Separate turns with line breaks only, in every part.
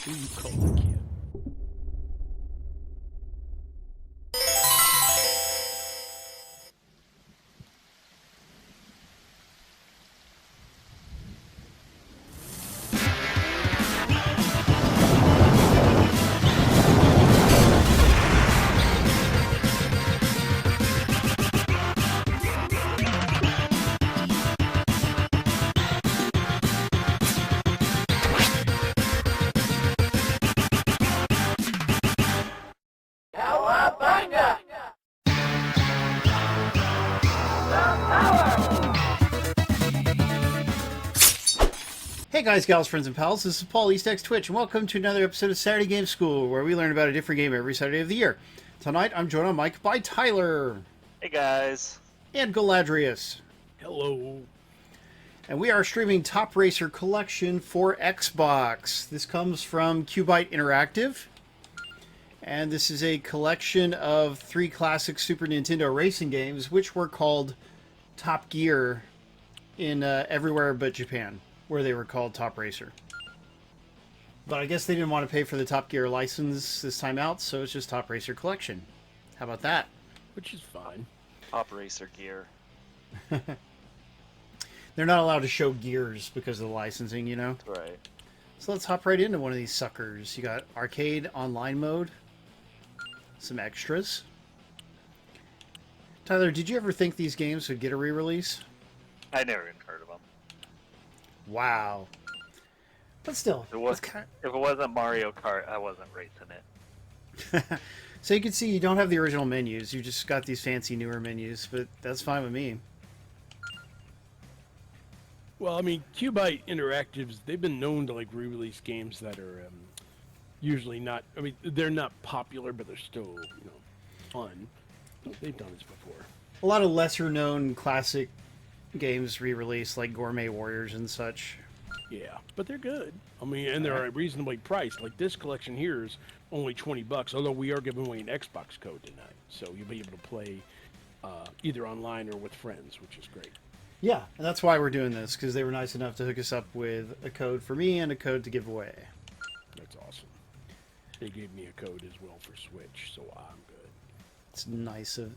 Who you call the kid?
Hey guys, gals, friends, and pals, this is Paul, EastXTwitch, and welcome to another episode of Saturday Game School, where we learn about a different game every Saturday of the year. Tonight, I'm joined on mic by Tyler.
Hey guys.
And Galadrius.
Hello.
And we are streaming Top Racer Collection for Xbox. This comes from QuByte Interactive. And this is a collection of 3 classic Super Nintendo racing games, which were called Top Gear in everywhere but Japan, where they were called Top Racer. But I guess they didn't want to pay for the Top Gear license this time out, so it's just Top Racer Collection. How about that?
Which is fine.
Top Racer gear.
They're not allowed to show gears because of the licensing, you know?
Right.
So let's hop right into one of these suckers. You got arcade online mode, some extras. Tyler, did you ever think these games would get a re-release?
I never even heard of them.
Wow. But still,
If it wasn't Mario Kart, I wasn't racing it.
So you can see you don't have the original menus. You just got these fancy newer menus, but that's fine with me.
Well, I mean, QuByte Interactives, they've been known to like re-release games that are usually not. I mean, they're not popular, but they're still, fun. They've done this before.
A lot of lesser-known classic games re-released, like Gourmet Warriors and such.
Yeah, but they're good. I mean, and they're reasonably priced. Like this collection here is only $20, although we are giving away an Xbox code tonight, so you'll be able to play either online or with friends, which is great.
Yeah, and that's why we're doing this, because they were nice enough to hook us up with a code for me and a code to give away.
That's awesome. They gave me a code as well for Switch, so I'm good.
It's nice of...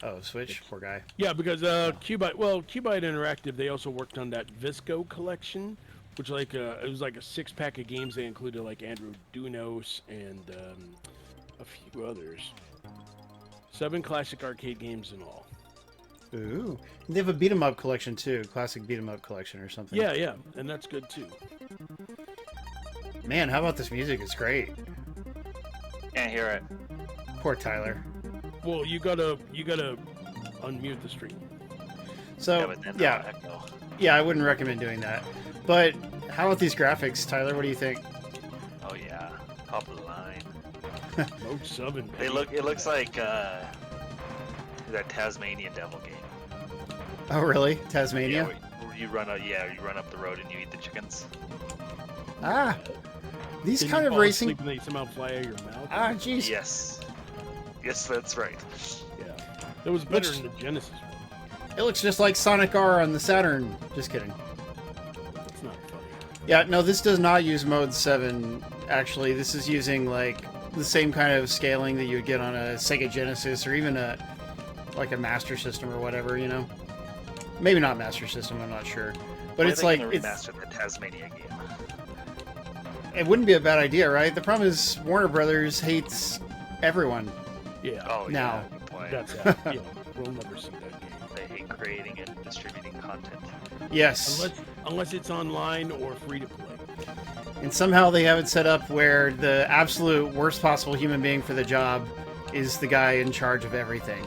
Oh, Switch? Poor guy.
Yeah, because QuByte Interactive, they also worked on that Visco collection, which it was like a 6-pack of games. They included like Andrew Dunos and a few others. 7 classic arcade games in all.
Ooh. They have a beat-em-up collection, too. Classic beat-em-up collection or something.
Yeah, and that's good, too.
Man, how about this music? It's great.
Can't hear it.
Poor Tyler.
Well, you gotta unmute the stream.
So,
But then echo.
Yeah, I wouldn't recommend doing that. But how about these graphics, Tyler? What do you think?
Oh yeah, top of the line.
Mode 7.
It looks like that Tasmanian Devil game.
Oh, really? Tasmania?
Yeah, where you run up the road and you eat the chickens.
Ah! These
Then
kind
you
of
fall
racing...
asleep and they somehow fly out of your mouth.
Ah, jeez.
Yes, that's right.
Yeah, that was better than the Genesis one.
It looks just like Sonic R on the Saturn. Just kidding.
It's not funny.
Yeah, no, this does not use Mode 7, actually. This is using, like, the same kind of scaling that you would get on a Sega Genesis or even a Master System or whatever, you know? Maybe not Master System, I'm not sure. But it's like...
remaster the Tasmania game.
It wouldn't be a bad idea, right? The problem is Warner Brothers hates everyone.
Yeah.
Oh,
Now.
yeah, good point.
That's yeah. We'll never see that game.
They hate creating and distributing content.
Yes.
Unless it's online or free to play.
And somehow they have it set up where the absolute worst possible human being for the job is the guy in charge of everything.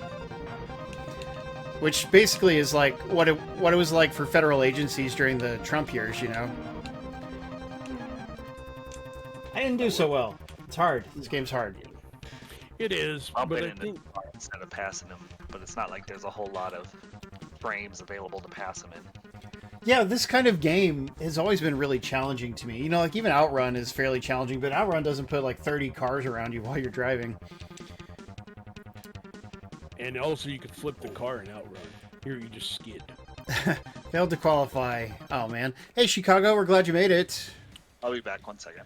Which basically is like what it was like for federal agencies during the Trump years, you know? I didn't do so well. It's hard. This game's hard.
It is,
I'm
but I
in
think
instead of passing them, but it's not like there's a whole lot of frames available to pass them in.
Yeah, this kind of game has always been really challenging to me. You know, like even Outrun is fairly challenging, but Outrun doesn't put like 30 cars around you while you're driving.
and also you could flip the car in Outrun. Here you just skid.
Failed to qualify. Oh, man. Hey, Chicago, we're glad you made it.
I'll be back 1 second.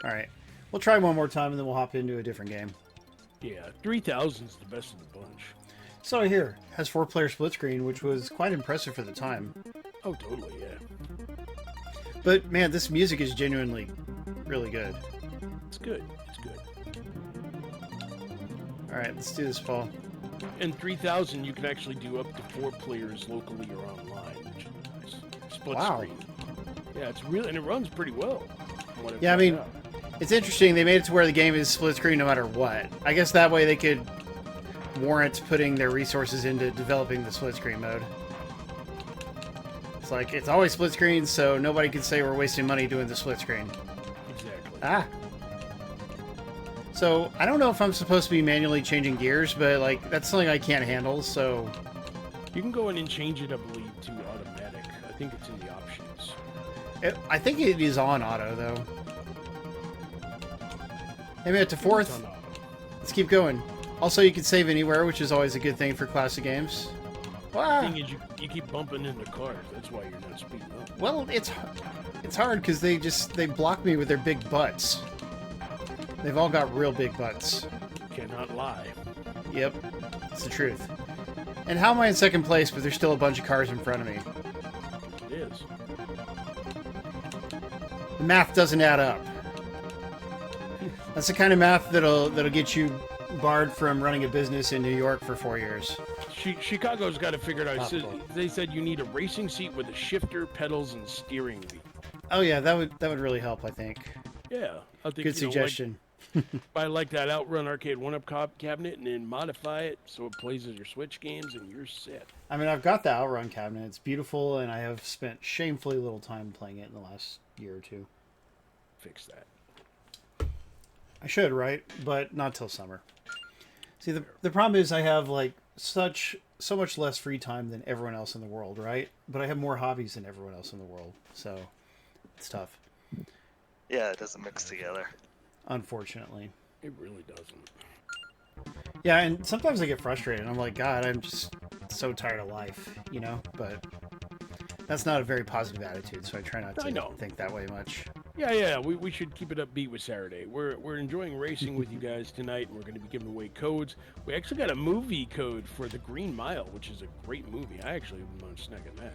All right. We'll try one more time, and then we'll hop into a different game.
Yeah, 3000's the best of the bunch.
So I hear. Has 4-player split screen, which was quite impressive for the time.
Oh, totally, yeah.
But, man, this music is genuinely really good.
It's good. It's good.
All right, let's do this, Paul.
And 3000, you can actually do up to 4 players locally or online, which is nice. Split screen. Yeah, it's really, and it runs pretty well.
Yeah, I mean, it's interesting. They made it to where the game is split screen no matter what. I guess that way they could warrant putting their resources into developing the split screen mode. It's like, it's always split screen, so nobody can say we're wasting money doing the split screen.
Exactly.
Ah. So, I don't know if I'm supposed to be manually changing gears, but, like, that's something I can't handle, so...
You can go in and change it, I believe, to automatic. I think it's in the options.
I think it is on auto, though. Maybe up to 4th. Let's keep going. Also, you can save anywhere, which is always a good thing for classic games.
The thing is, you keep bumping into cars. That's why you're not speeding up.
Well, it's hard because they block me with their big butts. They've all got real big butts.
Cannot lie.
Yep, it's the truth. And how am I in second place, but there's still a bunch of cars in front of me?
It is.
The math doesn't add up. That's the kind of math that'll get you barred from running a business in New York for 4 years.
Chicago's got to figure it out.
Possible.
They said you need a racing seat with a shifter, pedals, and steering wheel.
Oh yeah, that would really help, I think.
Yeah, I think.
Good suggestion.
Buy like that Outrun Arcade 1-Up cabinet and then modify it so it plays as your Switch games and you're set.
I mean, I've got the Outrun cabinet. It's beautiful, and I have spent shamefully little time playing it in the last year or two.
Fix that.
I should, right? But not till summer. See, the problem is I have like so much less free time than everyone else in the world, right? But I have more hobbies than everyone else in the world, so it's tough.
Yeah, it doesn't mix together.
Unfortunately.
It really doesn't.
Yeah, and sometimes I get frustrated. I'm like, God, I'm just so tired of life, you know? But that's not a very positive attitude, so I try not to think that way much.
Yeah, we should keep it upbeat with Saturday. We're enjoying racing with you guys tonight, and we're going to be giving away codes. We actually got a movie code for The Green Mile, which is a great movie. I actually wouldn't mind snagging that.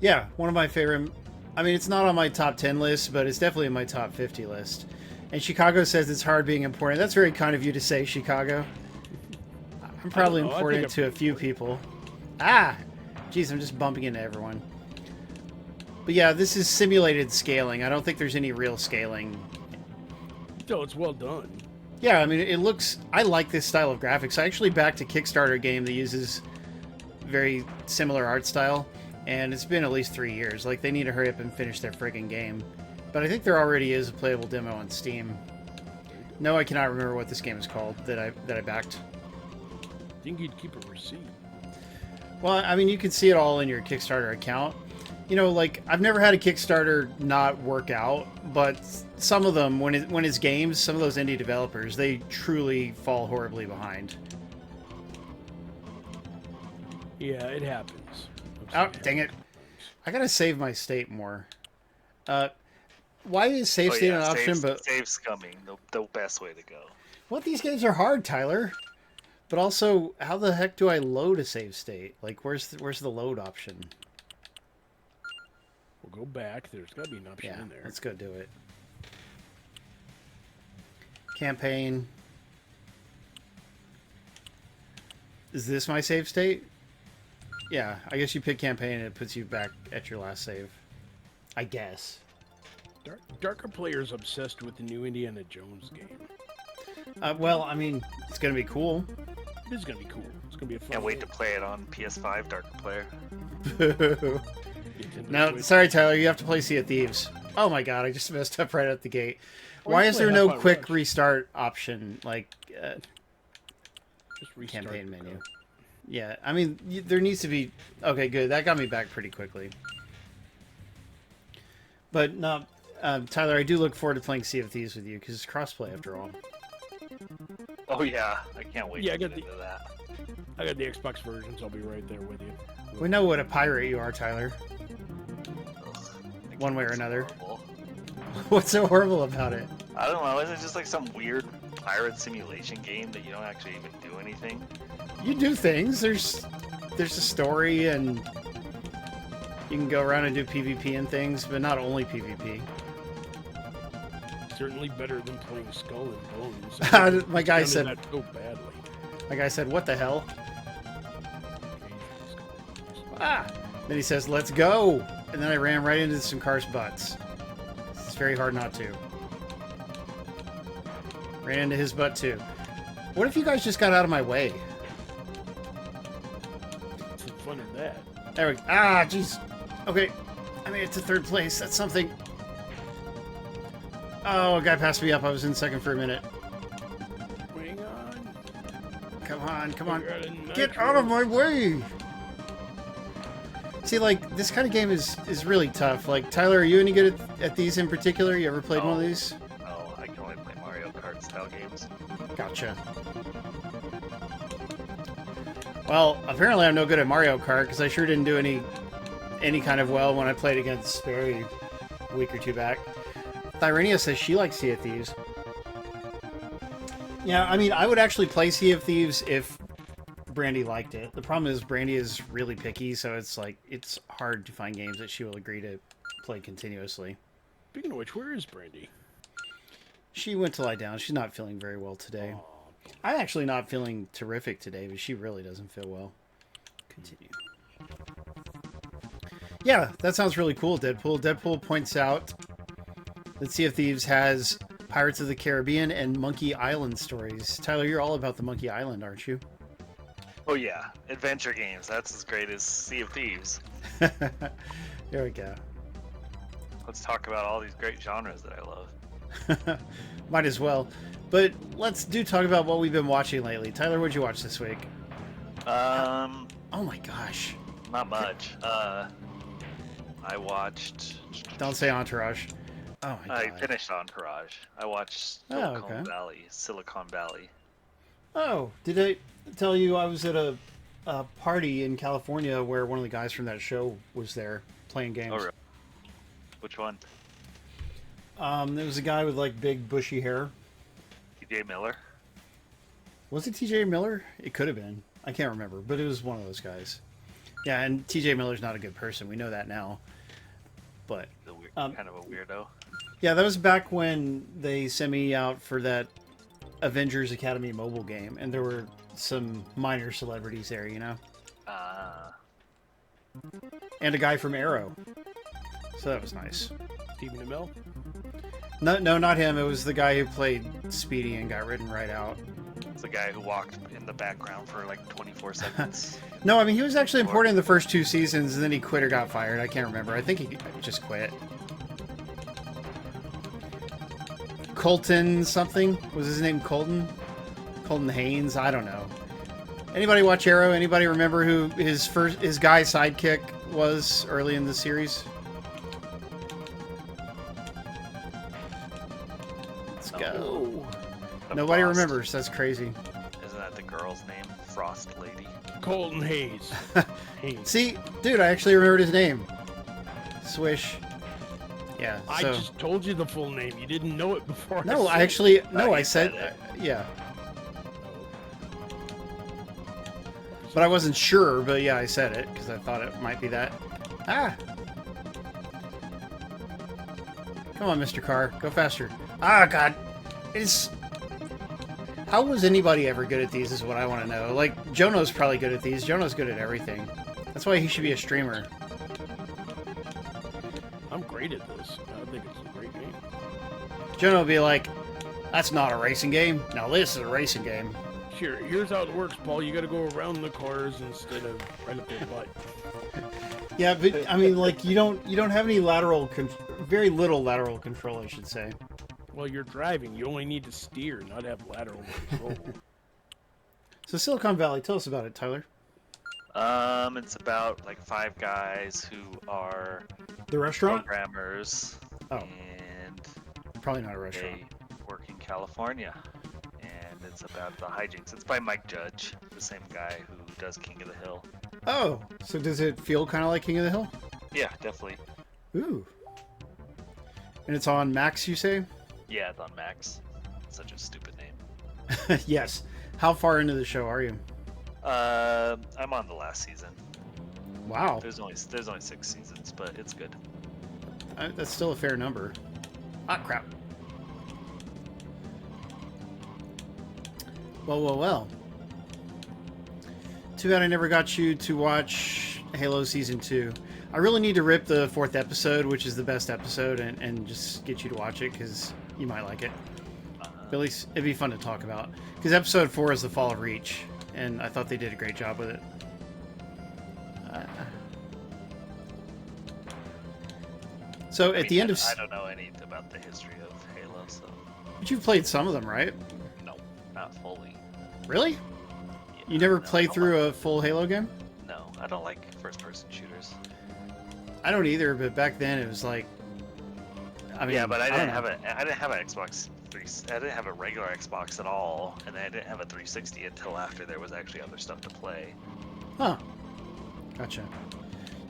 Yeah, one of my favorite... I mean, it's not on my top 10 list, but it's definitely in my top 50 list. And Chicago says it's hard being important. That's very kind of you to say, Chicago. I'm probably important to a few people. Ah! Jeez, I'm just bumping into everyone. But yeah, this is simulated scaling. I don't think there's any real scaling.
Still, it's well done.
Yeah, I mean, it looks... I like this style of graphics. I actually backed a Kickstarter game that uses very similar art style, and it's been at least 3 years. Like, they need to hurry up and finish their friggin' game. But I think there already is a playable demo on Steam. No, I cannot remember what this game is called that I backed.
I think you'd keep a receipt.
Well, I mean, you can see it all in your Kickstarter account. You know, like, I've never had a Kickstarter not work out, but some of them, when it's games, some of those indie developers, they truly fall horribly behind.
Yeah, it happens.
Oh, dang it. I gotta save my state more. Why is save state an option? But
save's coming. The best way to go.
Well, these games are hard, Tyler. But also, how the heck do I load a save state? Like, where's the load option?
We'll go back. There's got to be an option in there.
Let's go do it. Campaign. Is this my save state? Yeah, I guess you pick campaign and it puts you back at your last save. I guess.
Darker players obsessed with the new Indiana Jones game.
Well, I mean, it's going to be cool.
It is going to be cool. It's going to be a fun
Can't wait
game.
to play it on PS5 Darker Player.
No, sorry, Tyler. You have to play Sea of Thieves. Oh my god, I just messed up right at the gate. Why is there no quick restart option? Like,
just restart
campaign menu. Yeah, I mean, there needs to be... Okay, good. That got me back pretty quickly. But, no, Tyler, I do look forward to playing Sea of Thieves with you, because it's crossplay after all.
Oh yeah, I can't wait to get into that.
I got the Xbox version, so I'll be right there with you.
We know what a pirate you are, Tyler.
Ugh,
One way or another.
horrible.
What's so horrible about it?
I don't know. Is it just like some weird pirate simulation game that you don't actually even do anything?
You do things. There's a story, and you can go around and do PvP and things, but not only PvP.
Certainly better than playing Skull and Bones.
My guy
Done
said.
that so badly.
My guy said, "What the hell?" Ah! Then he says, "Let's go!" And then I ran right into some cars' butts. It's very hard not to. Ran into his butt too. What if you guys just got out of my way?
What's the fun of that?
There we go. Ah, jeez. Okay. I made it to third place. That's something. Oh, a guy passed me up. I was in second for a minute.
Hang on.
Come on, come on.
We're at a
Get
nitro.
out of my way! See, like, this kind of game is really tough. Like, Tyler, are you any good at these in particular? You ever played one of these?
No, I can only play Mario Kart style games.
Gotcha. Well, apparently I'm no good at Mario Kart, because I sure didn't do any kind of well when I played against Sperry a week or two back. Thyrenia says she likes Sea of Thieves. Yeah, I mean, I would actually play Sea of Thieves if Brandy liked it. The problem is Brandy is really picky, so it's like it's hard to find games that she will agree to play continuously.
Speaking of which, where is Brandy?
She went to lie down. She's not feeling very well today.
Aw.
I'm actually not feeling terrific today, but she really doesn't feel well. Continue. Yeah, that sounds really cool, Deadpool. Deadpool points out that Sea of Thieves has Pirates of the Caribbean and Monkey Island stories. Tyler, you're all about the Monkey Island, aren't you?
Oh yeah, adventure games. That's as great as Sea of Thieves.
There we go.
Let's talk about all these great genres that I love.
Might as well. But let's talk about what we've been watching lately. Tyler, what'd you watch this week?
Oh
my gosh.
Not much. I watched.
Don't say Entourage. Oh my
I
god.
finished Entourage. I watched
Oh,
Silicon
okay.
Valley. Silicon Valley.
Oh, did I tell you I was at a party in California where one of the guys from that show was there playing games?
Oh, really? Which one?
There was a guy with like big bushy hair.
T.J. Miller.
Was it TJ Miller? It could have been. I can't remember, but it was one of those guys. Yeah, and TJ Miller's not a good person. We know that now. But
Kind of a weirdo.
yeah, that was back when they sent me out for that Avengers Academy mobile game, and there were some minor celebrities there, you know? And a guy from Arrow. So that was nice.
Stephen Amell?
No, not him. It was the guy who played Speedy and got ridden right out.
It's the guy who walked in the background for like 24 seconds.
No, I mean, he was actually important in the first 2 seasons, and then he quit or got fired. I can't remember. I think he just quit. Colton something? Was his name Colton? Colton Haynes? I don't know. Anybody watch Arrow? Anybody remember who his guy sidekick was early in the series? Let's go.
The
Nobody
Frost.
remembers. That's crazy.
Isn't that the girl's name? Frost Lady.
Colton Hayes. Hayes.
See, dude, I actually remembered his name. Swish. Yeah.
I
So.
just told you the full name. You didn't know it before.
No,
said
I actually no.
you
I said
said
yeah,
it.
but I wasn't sure. But yeah, I said it because I thought it might be that. Ah! Come on, Mr. Carr, go faster. Ah, God, it's. How was anybody ever good at these? Is what I want to know. Like Jono's probably good at these. Jono's good at everything. That's why he should be a streamer.
I'm great at this. I think it's a great game.
Jono will be like, "That's not a racing game. Now this is a racing game."
Sure, here's how it works, Paul. You gotta go around the cars instead of right up their butt.
Yeah, but I mean, like you don't have any very little lateral control, I should say.
Well, you're driving. You only need to steer, not have lateral control.
So Silicon Valley, tell us about it, Tyler.
It's about like 5 guys who are
The restaurant?
programmers,
Oh.
and
Probably not a restaurant.
they work in California. And it's about the hijinks. It's by Mike Judge, the same guy who does King of the Hill.
Oh, so does it feel kind of like King of the Hill?
Yeah, definitely.
Ooh. And it's on Max, you say?
Yeah, it's on Max. Such a stupid name.
Yes. How far into the show are you?
I'm on the last season.
Wow.
There's only 6 seasons, but it's good.
That's still a fair number. Ah, crap. Well. Too bad I never got you to watch Halo Season 2. I really need to rip the 4th episode, which is the best episode, and just get you to watch it, because you might like it. At least it'd be fun to talk about. Because episode 4 is the Fall of Reach, and I thought they did a great job with it. So at the end of...
I don't know anything about the history of Halo, so...
But you've played some of them, right?
No, not fully.
Really?
Yeah,
You never
no,
played through a full Halo game?
No, I don't like first-person shooters.
I don't either, but back then it was like... I mean,
yeah, but I
don't
didn't
know.
have an Xbox 3. I didn't have a regular Xbox at all, and I didn't have a 360 until after there was actually other stuff to play.
Huh. Gotcha.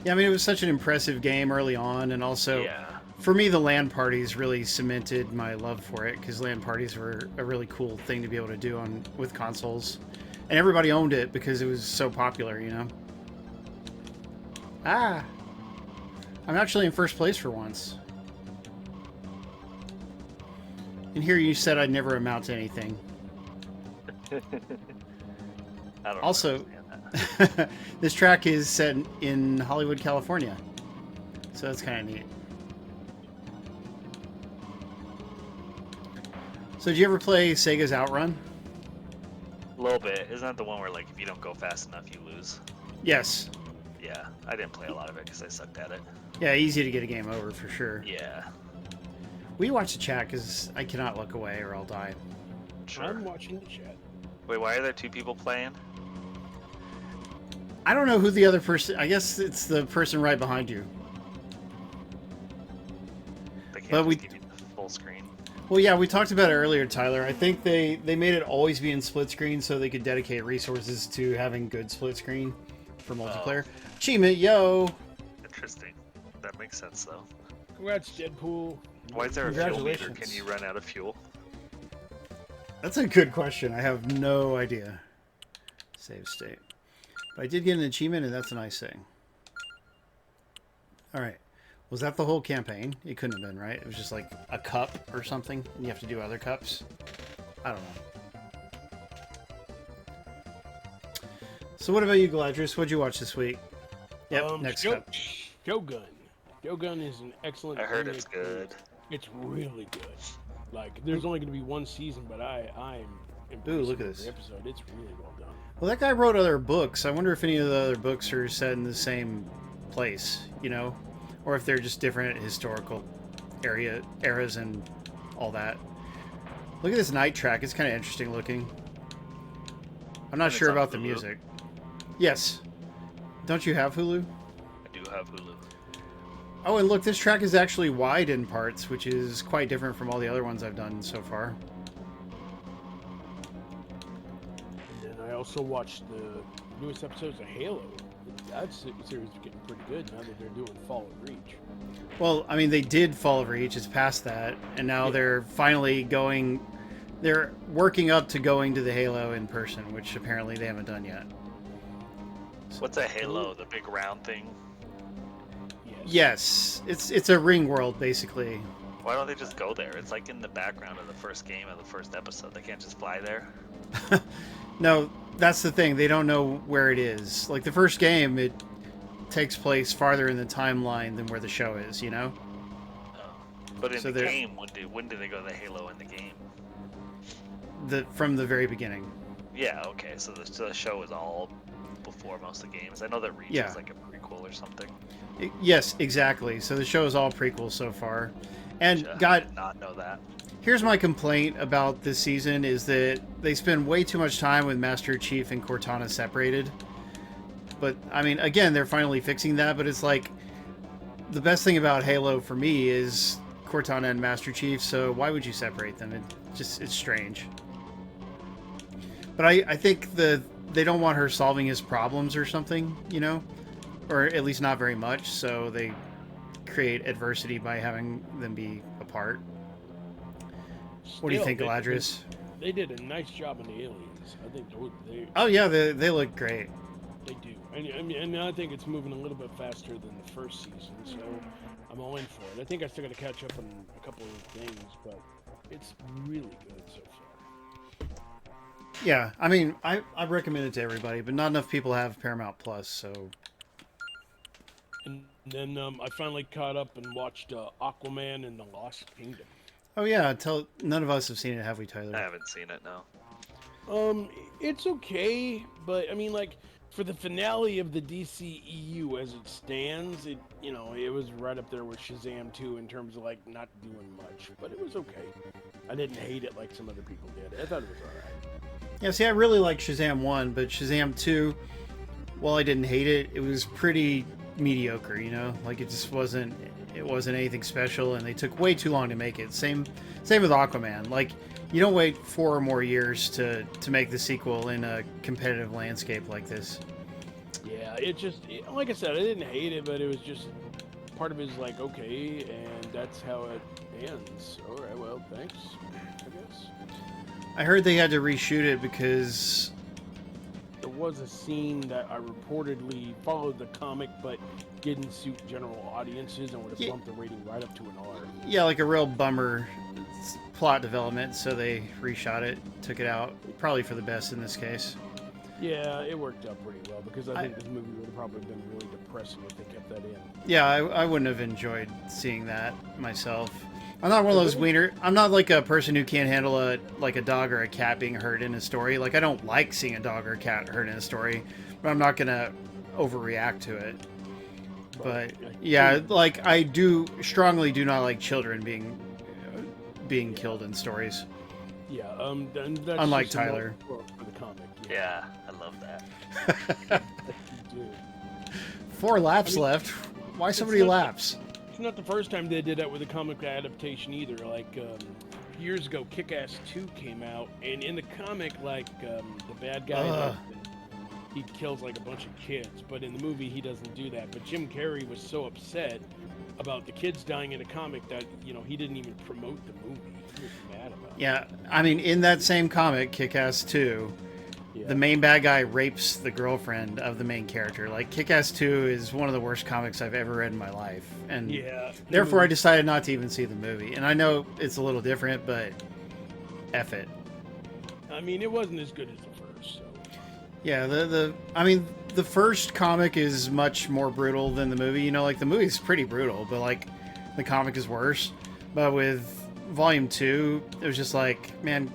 Yeah, I mean, it was such an impressive game early on, and also...
Yeah.
For me, the LAN parties really cemented my love for it, because LAN parties were a really cool thing to be able to do with consoles. And everybody owned it because it was so popular, you know? Ah! I'm actually in first place for once. And here you said I'd never amount to anything.
I don't
Also,
understand that.
this track is set in Hollywood, California. So that's kind of neat. So did you ever play Sega's Outrun?
A little bit. Isn't that the one where, like, if you don't go fast enough, you lose?
Yes.
Yeah, I didn't play a lot of it because I sucked at it.
Yeah, easy to get a game over for sure.
Yeah,
Will you watch the chat? Because I cannot look away or I'll die.
sure.
I'm watching the chat.
Wait, why are there 2 people playing?
I don't know who the other person... I guess it's the person right behind you.
They can't
But
just
we-
give you the full screen.
Well, yeah, we talked about it earlier, Tyler. I think they made it always be in split screen so they could dedicate resources to having good split screen for multiplayer. Achievement, yo!
Interesting. That makes sense, though.
Congrats, Deadpool.
Why is there a fuel meter?
Congratulations.
Can you run out of fuel?
That's a good question. I have no idea. Save state. But I did get an achievement, and that's a nice thing. Alright. Was that the whole campaign? It couldn't have been, right? It was just like a cup or something, and you have to do other cups? I don't know. So what about you, Galadrius? What'd you watch this week? Yep, next cup.
Shogun. Shogun is an excellent...
I heard
anime.
it's good.
It's really good. Like, there's only going to be one season, but I'm
Ooh, look at
with
this.
the episode. It's really well done.
Well, that guy wrote other books. I wonder if any of the other books are set in the same place, you know? Or if they're just different historical eras and all that. Look at this night track. It's kind of interesting looking. I'm not
And
sure
it's on
about the
Hulu?
music. Yes. Don't you have Hulu?
I do have Hulu.
Oh, and look, this track is actually wide in parts, which is quite different from all the other ones I've done so far.
And then I also watched the newest episodes of Halo. That series is getting pretty good now that they're doing Fall of Reach.
Well, I mean, they did Fall of Reach. It's past that. And now
Yeah.
they're finally going... They're working up to going to the Halo in person, which apparently they haven't done yet.
What's a Halo? The big round thing?
Yes. It's a ring world, basically.
Why don't they just go there? It's like in the background of the first game of the first episode. They can't just fly there?
No, that's the thing. They don't know where it is. Like, the first game, it takes place farther in the timeline than where the show is, you know?
Oh. But in
So
the
they're-
game, when did they go to Halo in the game?
From the very beginning.
Yeah, okay. So the show is all before most of the games. I know that Reach
Yeah.
is like a prequel or something.
Yes, exactly. So the show is all prequels so far. And,
I
God,
did not know that.
here's my complaint about this season is that they spend way too much time with Master Chief and Cortana separated. But, I mean, again, they're finally fixing that, but it's like, the best thing about Halo for me is Cortana and Master Chief, so why would you separate them? It's strange. But I think they don't want her solving his problems or something, you know? Or at least not very much, so they create adversity by having them be apart. What do you
Still,
think, Galadrius?
They did a nice job on the aliens. I think they
Oh yeah, they look great.
they do. And I think it's moving a little bit faster than the first season, so I'm all in for it. I think I still got to catch up on a couple of things, but it's really good so far.
Yeah, I mean, I recommend it to everybody, but not enough people have Paramount Plus, so.
And then I finally caught up and watched Aquaman and the Lost Kingdom.
Oh yeah, none of us have seen it, have we,
I
Tyler?
haven't seen it, no.
It's okay, but I mean, like, for the finale of the DCEU as it stands, it was right up there with Shazam 2 in terms of like not doing much, but it was okay. I didn't hate it like some other people did. I thought it was alright.
Yeah, see, I really like Shazam 1, but Shazam 2, while I didn't hate it, it was pretty mediocre, you know? Like, it just wasn't anything special, and they took way too long to make it. Same with Aquaman. Like, you don't wait 4 or more years to make the sequel in a competitive landscape like this.
Yeah, like I said, I didn't hate it, but it was just part of it is like, okay, and that's how it ends. All right, well, thanks, I guess.
I heard they had to reshoot it because
There was a scene that I reportedly followed the comic, but didn't suit general audiences and would have bumped the rating right up to an R.
yeah, like a real bummer plot development, so they reshot it, took it out, probably for the best in this case.
Yeah, it worked out pretty well because I think this movie would have probably been really depressing if they kept that in.
Yeah, I wouldn't have enjoyed seeing that myself. I'm not one of those wiener. I'm not like a person who can't handle a dog or a cat being hurt in a story. Like, I don't like seeing a dog or a cat hurt in a story, but I'm not gonna overreact to it. But yeah, like, I strongly do not like children being killed in stories.
Yeah, and that's
Unlike
just a note
Tyler.
for the comic.
Yeah, I love that.
You do.
4 laps left. Why so many laps?
It's not the first time they did that with a comic adaptation either. Like years ago, Kick-Ass 2 came out, and in the comic, like the bad guy, he kills like a bunch of kids, but in the movie he doesn't do that. But Jim Carrey was so upset about the kids dying in the comic that he didn't even promote the movie. He was mad about it.
Yeah, I mean, in that same comic, Kick-Ass 2, the main bad guy rapes the girlfriend of the main character. Like, Kick-Ass 2 is one of the worst comics I've ever read in my life. And therefore I decided not to even see the movie. And I know it's a little different, but F it.
I mean, it wasn't as good as the first, so.
Yeah, the first comic is much more brutal than the movie. Like, the movie's pretty brutal, but like the comic is worse. But with Volume 2, it was just like, man,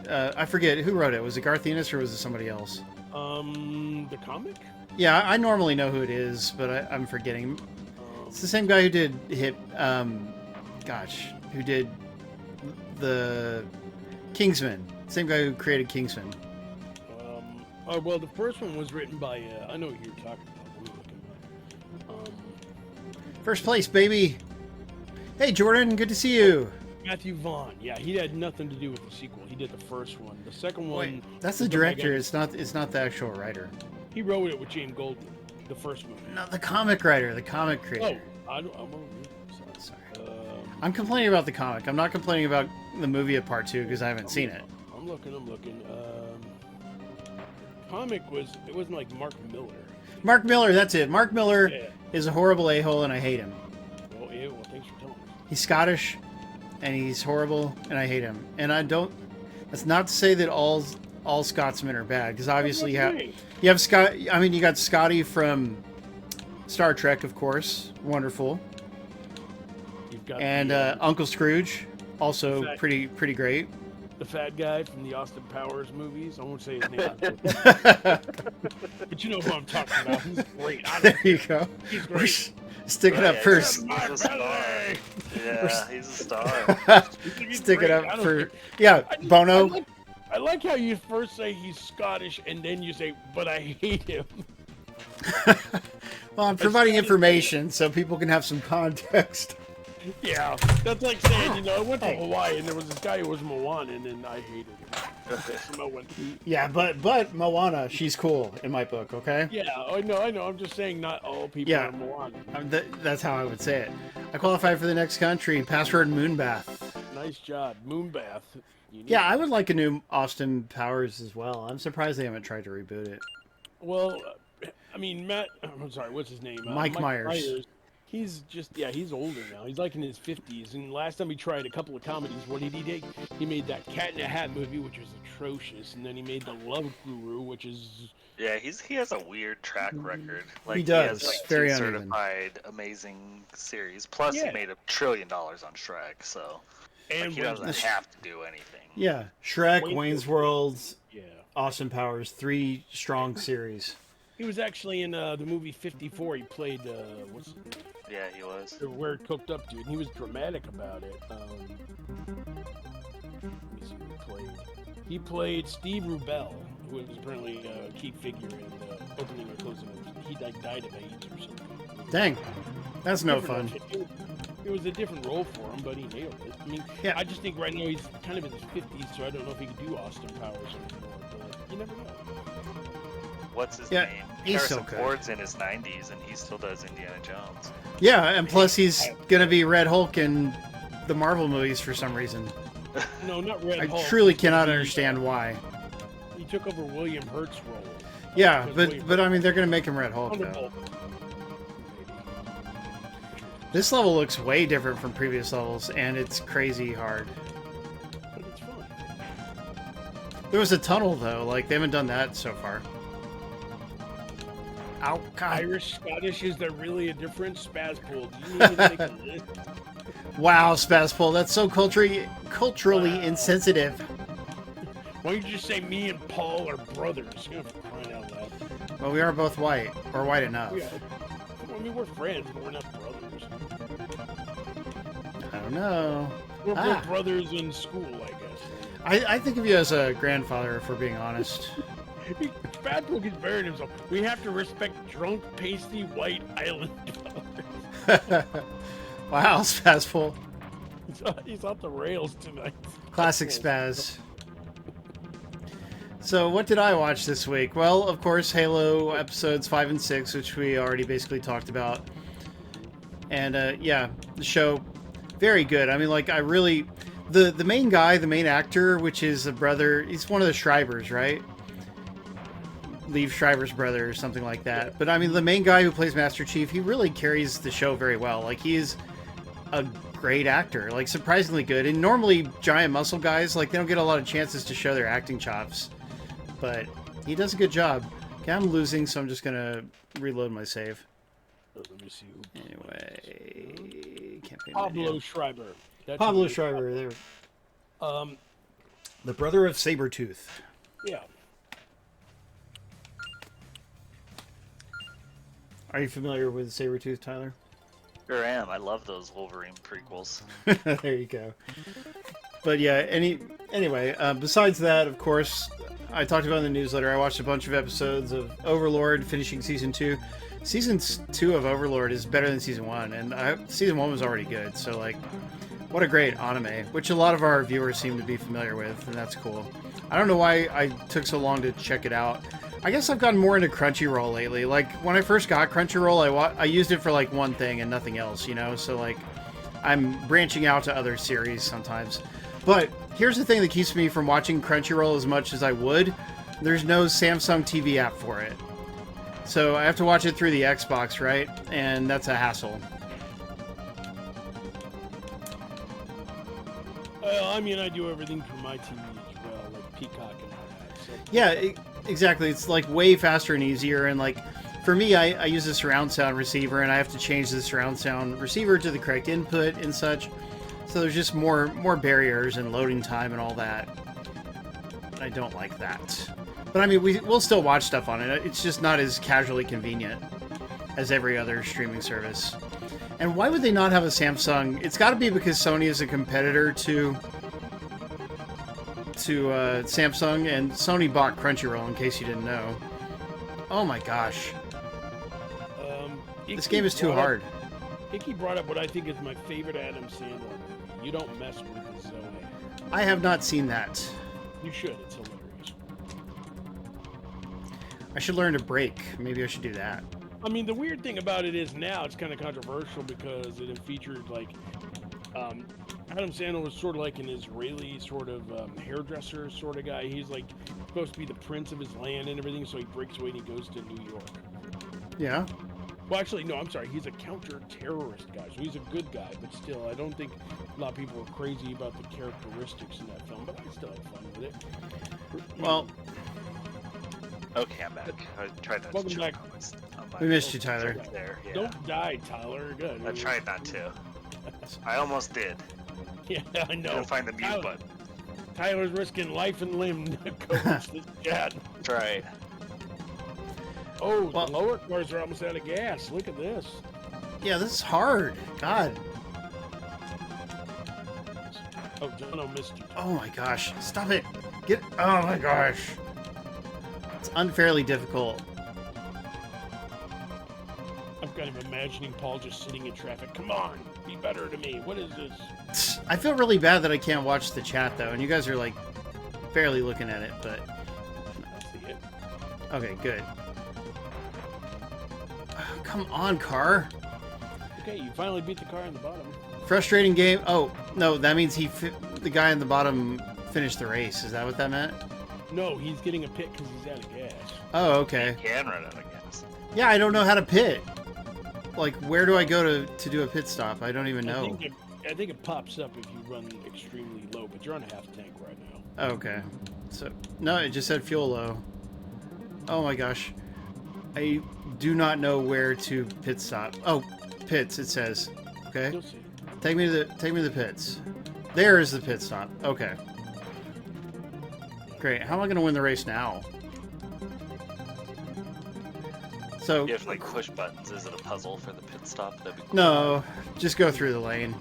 I forget who wrote it. Was it Garth Ennis or was it somebody else?
The comic?
Yeah, I normally know who it is, but I'm forgetting. It's the same guy who did who did the Kingsman. Same guy who created Kingsman.
Well, the first one was written by, I know what you're talking about. Let me look him up.
First place, baby. Hey, Jordan, good to see you.
Matthew Vaughn. Yeah, he had nothing to do with the sequel. He did the first one. The second one...
Wait, that's the director. It's not the actual writer.
He wrote it with James Goldman, the first movie.
Not the comic writer, the comic creator.
Oh, I'm
sorry. I'm complaining about the comic. I'm not complaining about the movie of Part 2 because I haven't seen it.
I'm looking. Comic it wasn't like Mark Miller.
Mark Miller, that's it. Mark Miller is a horrible a-hole and I hate him.
Well, thanks for telling me.
He's Scottish and he's horrible and I hate him. And I don't... That's not to say that all Scotsmen are bad, because obviously you have Scott... I mean, you got Scotty from Star Trek, of course. Wonderful.
You've got
and Uncle Scrooge, also pretty great.
The fat guy from the Austin Powers movies. I won't say his name. But you know who I'm talking about. He's great.
There you go.
He's great.
Stick it up first.
Yeah, he's a star.
Stick it up for... Yeah, Bono.
I like how you first say he's Scottish and then you say, but I hate him.
Well, I'm providing information so people can have some context.
Yeah, that's like saying, I went to Hawaii and there was this guy who was Moana and then I hated him.
Yeah, but Moana, she's cool in my book, okay?
Yeah, I know. I'm just saying not all people are Moana.
That's how I would say it. I qualified for the next country, password Moonbath.
Nice job. Moonbath. You need
Yeah, I
it.
would like a new Austin Powers as well. I'm surprised they haven't tried to reboot it.
Well, I mean, Matt. I'm sorry. What's his name?
Mike Myers.
He's just he's older now. He's like in his 50s. And last time he tried a couple of comedies, what did he do? He made that Cat in a Hat movie, which was atrocious, and then he made The Love Guru, which is
Yeah, he has a weird track record. Like
He does.
has like
Very
two
uneven.
certified amazing series. Plus
Yeah.
he made $1 trillion on Shrek, so like,
and
he
Wayne's
doesn't have to do anything.
Yeah, Shrek,
Wayne's
Wayne's
World.
World,
Yeah.
Austin Powers, 3 strong series.
He was actually in the movie 54. He played
Yeah, he was.
Where It Cooked Up, dude. And he was dramatic about it. Let me see who he played. He played Steve Rubell, who was apparently a key figure in the opening or closing. He died of AIDS or something.
Dang, that's no
Different-
fun.
It was a different role for him, but he nailed it. I mean,
Yeah.
I just think right now he's kind of in his 50s, so I don't know if he can do Austin Powers anymore. But you never know.
What's his
Yeah,
name?
he's
Harrison
so good.
Ford's in his 90s and he still does Indiana Jones.
Yeah, and plus he's gonna be Red Hulk in the Marvel movies for some reason.
No, not Red
I
Hulk.
truly
He's gonna
cannot
be,
understand why.
He took over William Hurt's role.
Yeah,
Because
but
William
I mean they're gonna make him Red Hulk though.
Thunderbolt.
This level looks way different from previous levels, and it's crazy hard.
But it's fun.
There was a tunnel though, like they haven't done that so far. Ow, God.
Irish, Scottish, is there really a difference? Spazpool, do you need me to make a list?
Wow, Spazpole, that's so culturally
Wow.
insensitive.
Why don't you just say me and Paul are brothers? You know, for crying out loud.
Well, we are both white, or white enough.
Yeah. I mean, we're friends, but we're not brothers.
I don't know.
We're
Ah.
brothers in school, I guess.
I think of you as a grandfather, if we're being honest.
Spazpool keeps burying himself. We have to respect drunk, pasty, white island dwellers.
Wow, Spazpole.
He's off the rails tonight.
Classic Spaz. So, what did I watch this week? Well, of course, Halo episodes 5 and 6, which we already basically talked about. And, yeah, the show, very good. I mean, like, I really... The main guy, the main actor, which is a brother... He's one of the Shrivers, right? Liev Schreiber's brother or something like that. But, I mean, the main guy who plays Master Chief, he really carries the show very well. Like, he is a great actor. Like, surprisingly good. And normally, giant muscle guys, like, they don't get a lot of chances to show their acting chops. But he does a good job. Okay, I'm losing, so I'm just gonna reload my save.
Let me see.
Anyway, campaign
Pablo
menu.
Schreiber. That's
Pablo
his name.
Schreiber, there.
Um,
The brother of Sabretooth.
yeah.
Are you familiar with Sabretooth, Tyler?
Sure am. I love those Wolverine prequels.
There you go. But yeah, anyway, besides that, of course, I talked about in the newsletter, I watched a bunch of episodes of Overlord, finishing Season 2. Season 2 of Overlord is better than Season 1, and Season 1 was already good, so, like, what a great anime, which a lot of our viewers seem to be familiar with, and that's cool. I don't know why I took so long to check it out. I guess I've gotten more into Crunchyroll lately. Like, when I first got Crunchyroll, I used it for, like, one thing and nothing else, you know? So, like, I'm branching out to other series sometimes. But here's the thing that keeps me from watching Crunchyroll as much as I would. There's no Samsung TV app for it. So I have to watch it through the Xbox, right? And that's a hassle.
Well, I mean, I do everything through my TV as well, like Peacock and all that. So.
Yeah, exactly. It's like way faster and easier. And like for me, I use a surround sound receiver, and I have to change the surround sound receiver to the correct input and such. So there's just more barriers and loading time and all that. I don't like that. But I mean, we'll still watch stuff on it. It's just not as casually convenient as every other streaming service. And why would they not have a Samsung? It's got to be because Sony is a competitor to Samsung, and Sony bought Crunchyroll, in case you didn't know. Oh my gosh. This game is too hard.
Icky brought up what I think is my favorite Adam Sandler movie. You Don't Mess with Zoe.
I have not seen that.
You should. It's hilarious.
I should learn to brake. Maybe I should do that.
I mean, the weird thing about it is now it's kind of controversial because it featured like Adam Sandler was sort of like an Israeli sort of hairdresser sort of guy. He's like supposed to be the prince of his land and everything, so he breaks away and he goes to New York.
Yeah.
Well, actually, no, I'm sorry. He's a counter-terrorist guy, so he's a good guy. But still, I don't think a lot of people are crazy about the characteristics in that film. But I still had fun with it.
Well,
Okay, I'm back. I tried not
Welcome
to
back.
we missed you, Tyler.
There, yeah.
Don't die, Tyler. Good.
I tried not to. I almost did.
Yeah, I know.
Couldn't find the mute button.
Tyler's risking life and limb to coach this chat.
That's right.
Oh,
Well-
the lower cars are almost out of gas. Look at this.
Yeah, this is hard. God.
Oh, Jono missed you.
Oh my gosh. Stop it. Get. Oh my gosh. It's unfairly difficult.
I'm kind of imagining Paul just sitting in traffic. Come on, be better to me. What is this?
I feel really bad that I can't watch the chat though, and you guys are like barely looking at it, but
I see it.
okay, good. Oh, come on, car.
Okay, you finally beat the car on the bottom.
Frustrating game. Oh, no, that means the guy on the bottom finished the race. Is that what that meant?
No, he's getting a pit because he's out of gas.
Oh, okay.
You can run out of gas.
Yeah, I don't know how to pit. Like, where do I go to do a pit stop? I don't even know.
I think it pops up if you run extremely low, but you're on half tank right now.
Oh, okay. So, no, it just said fuel low. Oh my gosh. I do not know where to pit stop. Oh, pits, it says. Okay.
You'll see.
Take me to the pits. There is the pit stop. Okay. Great. How am I going to win the race now? So
You have to like push buttons. Is it a puzzle for the pit stop? That'd be cool.
no, just go through the lane.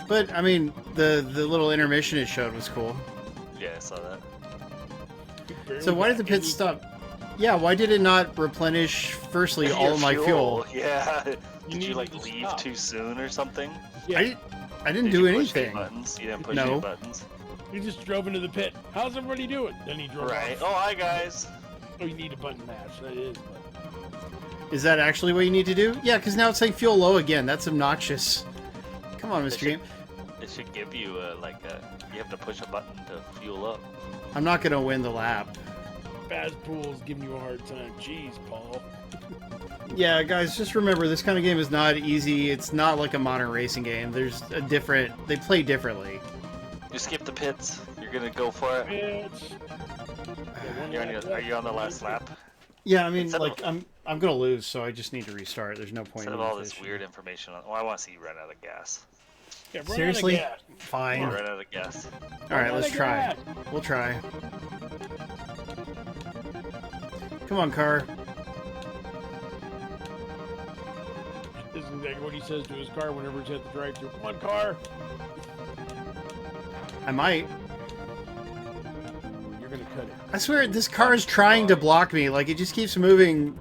But I mean, the little intermission it showed was cool.
Yeah, I saw that.
So why did the pit stop? Yeah, why did it not replenish firstly all
Your
of my fuel?
Yeah.
You
Did you
need
like
to
leave
stop.
too soon or something?
Yeah,
I didn't
Did
do
you push any
anything.
buttons? You didn't push
No.
any buttons.
you just drove into the pit. How's everybody doing? Then he drove
Right.
off.
Oh, hi guys.
Oh, you need a button mash. That is. But
Is that actually what you need to do? Yeah, because now it's saying fuel low again. That's obnoxious. Come on,
It
Mr.
should,
Game.
it should give you you have to push a button to fuel up.
I'm not gonna win the lap.
Bazpool's giving you a hard time. Jeez, Paul.
Yeah, guys, just remember this kind of game is not easy. It's not like a modern racing game. There's a different. They play differently.
You skip the pits. You're gonna go for it.
Bitch.
Are you on the last lap?
Yeah, I mean,
Instead
like
of-
I'm gonna lose, so I just need to restart. There's no point
Instead
in
of all this
finishing.
weird information on. Oh, I want to see you run out of gas.
Yeah, run out of
Seriously?
gas.
Fine.
You
All
run out of gas.
right, let's
Run
try.
out of gas.
We'll try. Come on, car.
This is exactly what he says to his car whenever he's at the drive-thru. Come on, car.
I might.
You're gonna cut it.
I swear, this car is trying to block me. Like, it just keeps moving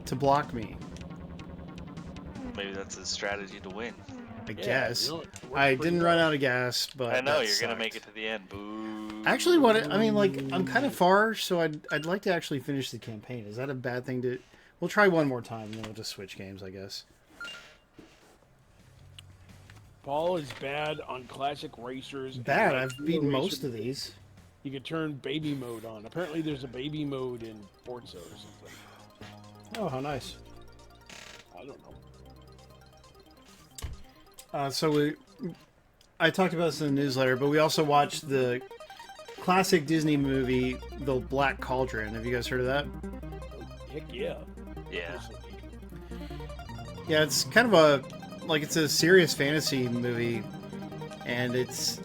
to block me.
Maybe that's his strategy to win.
I
Yeah,
guess.
you know, it works
I
pretty
didn't
well.
run out of gas, but
I know
that
you're gonna make
sucked.
it to the end. Boo.
I actually want to. I mean, like, I'm kind of far, so I'd like to actually finish the campaign. Is that a bad thing to? We'll try one more time, and then we'll just switch games, I guess.
Paul is bad on classic racers. and
Bad.
like
I've
real
beaten
racers,
most of these.
You could turn baby mode on. Apparently, there's a baby mode in Forza or something.
Oh, how nice.
I don't know.
I talked about this in the newsletter, but we also watched the classic Disney movie, The Black Cauldron. Have you guys heard of that?
Heck yeah.
Yeah.
Yeah, it's kind of it's a serious fantasy movie, and it's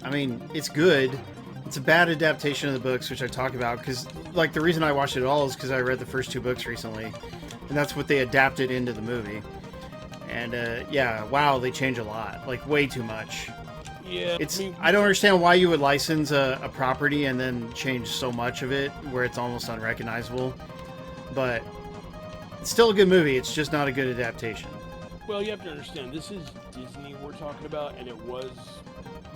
good. It's a bad adaptation of the books, which I talk about, because, like, the reason I watched it all is because I read the first two books recently, and that's what they adapted into the movie. And, yeah, wow, they change a lot. Like, way too much.
Yeah.
I don't understand why you would license a property and then change so much of it where it's almost unrecognizable. But it's still a good movie. It's just not a good adaptation.
Well, you have to understand, this is Disney we're talking about, and it was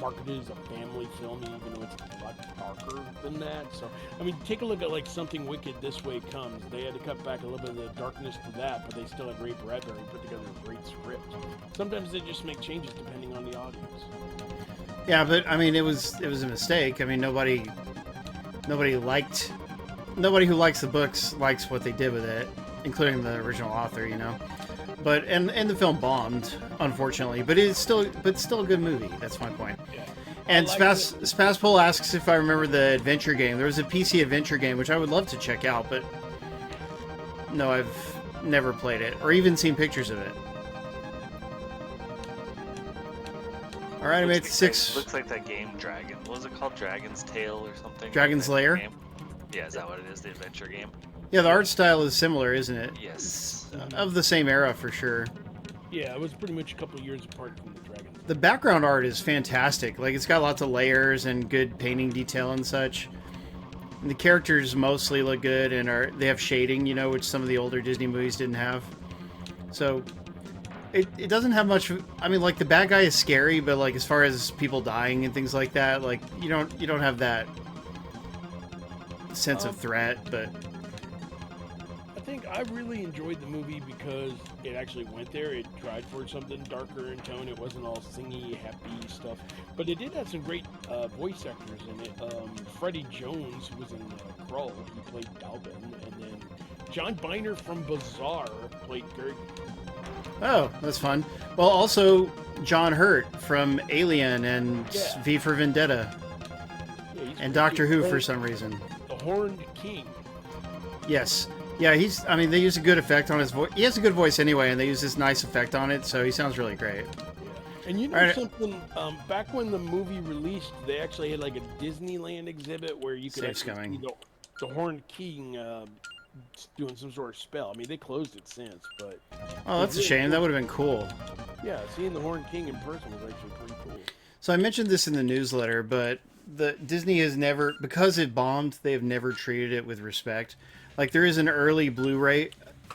marketed as a family film, even though it's a lot darker than that. So, I mean, take a look at, like, Something Wicked This Way Comes. They had to cut back a little bit of the darkness to that, but they still had Ray Bradbury put together a great script. Sometimes they just make changes depending on the audience.
Yeah, but I mean, it was a mistake. I mean, nobody who likes the books likes what they did with it, including the original author, you know. But and the film bombed, unfortunately. But it's still a good movie. That's my point.
Yeah.
And
like
Spaspol asks if I remember the adventure game. There was a PC adventure game which I would love to check out, but no, I've never played it or even seen pictures of it. All right, I made 6.
Looks like that game Dragon. What was it called? Dragon's Tale or something?
Dragon's Lair?
Game? Yeah, is that what it is? The adventure game?
Yeah, the art style is similar, isn't it?
Yes.
Of the same era for sure.
Yeah, it was pretty much a couple of years apart from the Dragon.
The background art is fantastic. Like, it's got lots of layers and good painting detail and such. And the characters mostly look good and they have shading, you know, which some of the older Disney movies didn't have. So it doesn't have much. I mean, like, the bad guy is scary, but like as far as people dying and things like that, like you don't have that sense of threat. But
I think I really enjoyed the movie because it actually went there. It tried for something darker in tone. It wasn't all singy, happy stuff. But it did have some great voice actors in it. Freddie Jones, who was in Krull, he played Dalvin. And then John Biner from Bizarre played Gert.
oh, that's fun. Well, also John Hurt from Alien and
Yeah.
V for Vendetta
Yeah, he's
and
pretty
Doctor
good.
Who for some reason.
The Horned King.
Yes. Yeah, I mean, they use a good effect on his voice. He has a good voice anyway, and they use this nice effect on it, so he sounds really great.
Yeah. And you know
Alright.
something? Back when the movie released, they actually had like a Disneyland exhibit where you could
Safe
actually
scumming.
see the Horned King doing some sort of spell. I mean, they closed it since, but
Oh, that's a shame. That would have been cool.
yeah, seeing the Horned King in person was actually pretty cool.
So I mentioned this in the newsletter, but the Disney has never, because it bombed, they have never treated it with respect. Like, there is an early Blu-ray,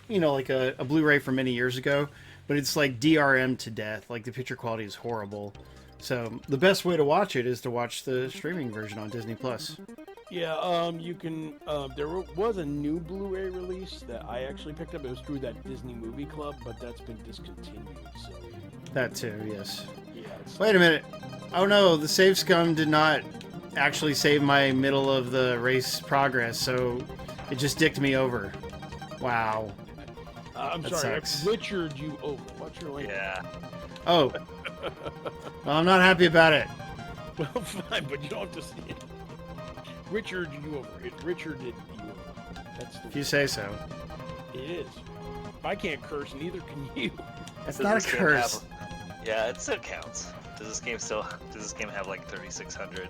you know, like a Blu-ray from many years ago, but it's like DRM to death. Like, the picture quality is horrible. So the best way to watch it is to watch the streaming version on Disney Plus.
Yeah, you can. There was a new Blu-ray release that I actually picked up. It was through that Disney Movie Club, but that's been discontinued. So
That too, yes.
yeah, it's,
Wait a minute. Oh no, the save scum did not actually save my middle of the race progress, so it just dicked me over. Wow.
I'm
that
sorry,
sucks.
I Richard you over. What's your name?
Yeah.
Oh. Well, I'm not happy about it.
Well, fine, but you don't have to see it. Richard you over. Richard did you over. That's
If
the.
you say so.
It is. If I can't curse, neither can you.
That's
Does
not a
this game
curse.
Yeah, it still counts. Does this game have like 3600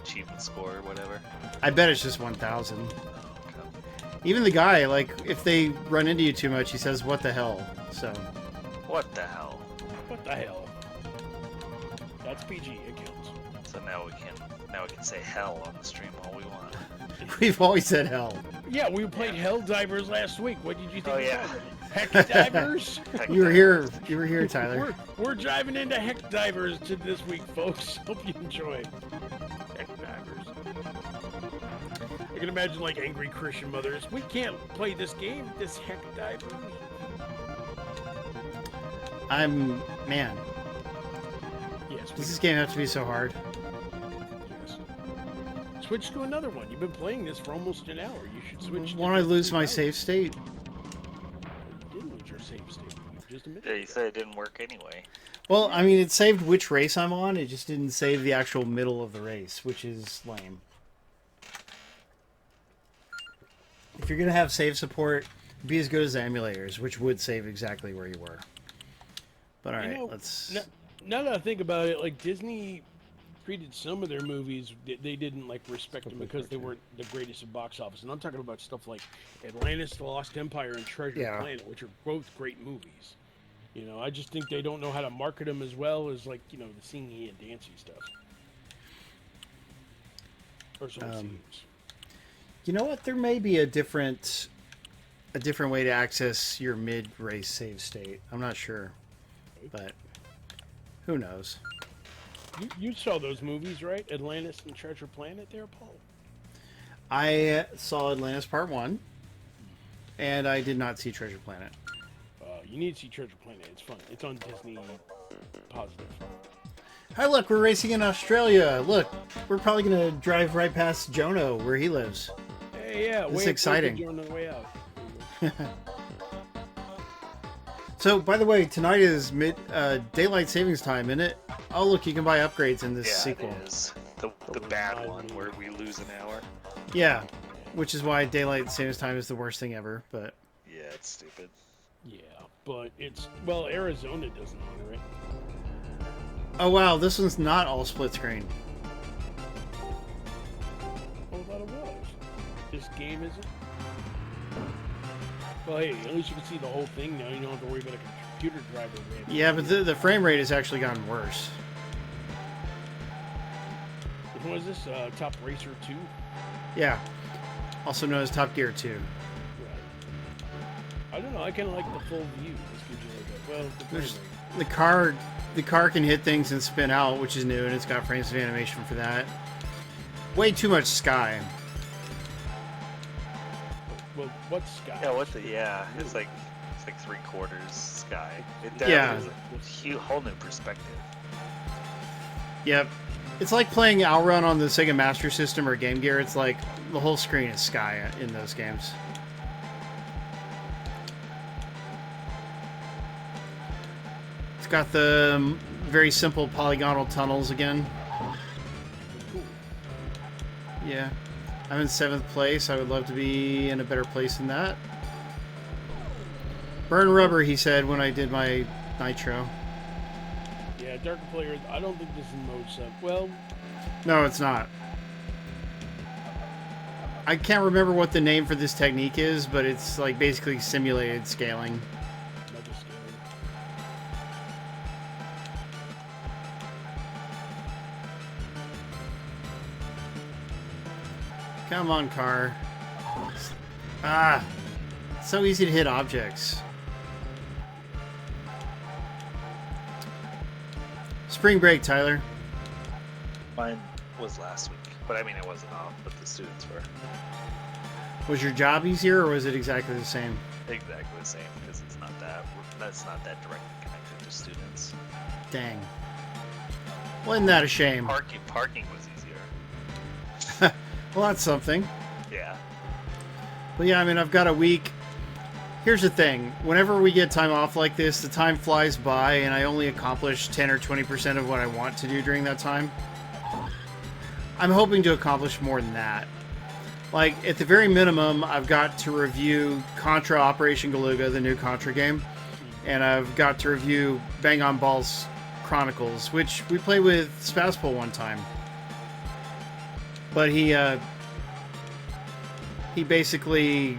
achievement score or whatever?
I bet it's just 1,000.
Oh, okay.
Even the guy, like, if they run into you too much, he says, "What the hell?" So,
What the hell?
What the hell? That's PG. It counts.
So now we can say hell on the stream all we want.
we've always said hell.
Yeah, we played Hell Divers last week. What did you think?
Oh,
of
yeah.
that? Heck Divers.
Heck,
You were here, Tyler.
We're driving into Heck Divers to this week, folks. Hope you enjoy. Heck Divers. I can imagine like angry Christian mothers. We can't play this game. This Heck Divers.
Man,
Yes.
does this game have to be so hard?
Yes. Switch to another one. You've been playing this for almost an hour. You should switch.
Want to lose my save state?
You didn't lose your save state. You just admitted
Yeah, you
it.
said it didn't work anyway.
Well, I mean, it saved which race I'm on. It just didn't save the actual middle of the race, which is lame. If you're gonna have save support, be as good as the emulators, which would save exactly where you were. But all
You
right,
know,
let's.
Now that I think about it, like Disney treated some of their movies, they didn't like respect them because they weren't the greatest at box office. And I'm talking about stuff like Atlantis, The Lost Empire, and Treasure
Yeah.
Planet, which are both great movies. You know, I just think they don't know how to market them as well as like the singy and dancey stuff. Or so it seems.
You know what? There may be a different way to access your mid-race save state. I'm not sure, but who knows?
You saw those movies, right? Atlantis and Treasure Planet there, Paul?
I saw Atlantis Part 1, and I did not see Treasure Planet.
You need to see Treasure Planet. It's fun. It's on Disney Positive.
Hi, look, we're racing in Australia. Look, we're probably gonna drive right past Jono, where he lives.
Hey, yeah.
This is exciting.
You're on the way out.
So, by the way, tonight is daylight savings time, isn't it? Oh, look, you can buy upgrades in this sequel.
It is. The bad one where we lose an hour.
Yeah, which is why daylight savings time is the worst thing ever. But
yeah, it's stupid.
Yeah, but it's Arizona doesn't honor it.
Oh wow, this one's not all split screen.
Oh, I thought it was. This game isn't. Well, hey, at least you can see the whole thing now. You don't have to worry about a computer driver.
Yeah, but the frame rate has actually gotten worse.
What was this? Top Racer 2?
Yeah, also known as Top Gear 2.
Right. I don't know. I kind of like the full view. This gives you like a, the frame rate.
The car can hit things and spin out, which is new, and it's got frames of animation for that. Way too much sky.
Well, what's sky?
Yeah, it's like 3/4 sky. It definitely is a whole new perspective.
Yep. It's like playing Outrun on the Sega Master System or Game Gear. It's like the whole screen is sky in those games. It's got the very simple polygonal tunnels again. Yeah. I'm in 7th place. I would love to be in a better place than that. Burn rubber, he said when I did my nitro.
Yeah, darker players. I don't think this is mode 7. Well,
no, it's not. I can't remember what the name for this technique is, but it's like basically simulated scaling. Come on, car. Ah, so easy to hit objects. Spring break, Tyler.
Mine was last week, but I mean it wasn't off, but the students were.
Was your job easier, or was it exactly the same?
Exactly the same, because that's not that directly connected to students.
Dang. Wasn't that a shame?
Parking was easier.
Well, that's something.
Yeah.
But yeah, I mean, I've got a week. Here's the thing. Whenever we get time off like this, the time flies by, and I only accomplish 10 or 20% of what I want to do during that time. I'm hoping to accomplish more than that. Like, at the very minimum, I've got to review Contra Operation Galuga, the new Contra game. And I've got to review Bang on Balls Chronicles, which we played with Spazpol one time. But he basically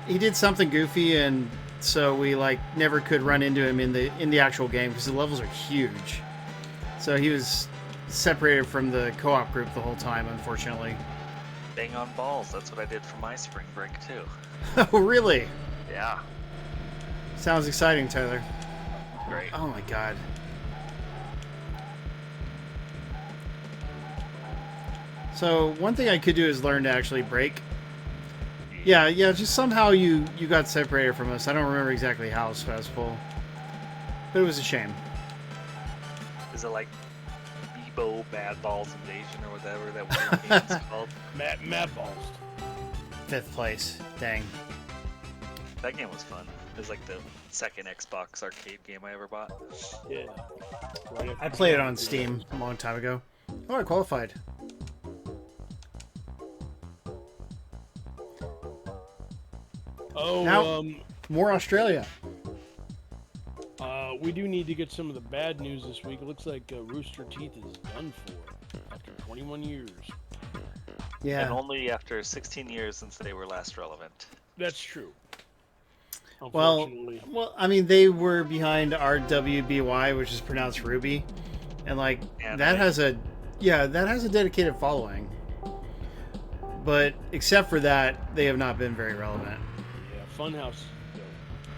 did something goofy, and so we like never could run into him in the actual game because the levels are huge. So he was separated from the co-op group the whole time, unfortunately.
Bang on balls. That's what I did for my spring break too.
Oh, really?
Yeah.
Sounds exciting, Tyler.
Great.
Oh my god. So one thing I could do is learn to actually brake. Yeah, just somehow you got separated from us. I don't remember exactly how, Spazpol. But it was a shame.
Is it like Bebo Bad Balls Invasion or whatever that weird game's called?
Mad Balls.
5th place. Dang.
That game was fun. It was like the second Xbox arcade game I ever bought.
Yeah.
I played it on Steam a long time ago. Oh, I qualified.
Oh,
now, more Australia.
We do need to get some of the bad news this week. It looks like Rooster Teeth is done for after 21 years.
Yeah.
And only after 16 years since they were last relevant.
That's true.
Well, I mean, they were behind RWBY, which is pronounced Ruby, and like that has a dedicated following. But except for that, they have not been very relevant.
Yeah, Funhouse.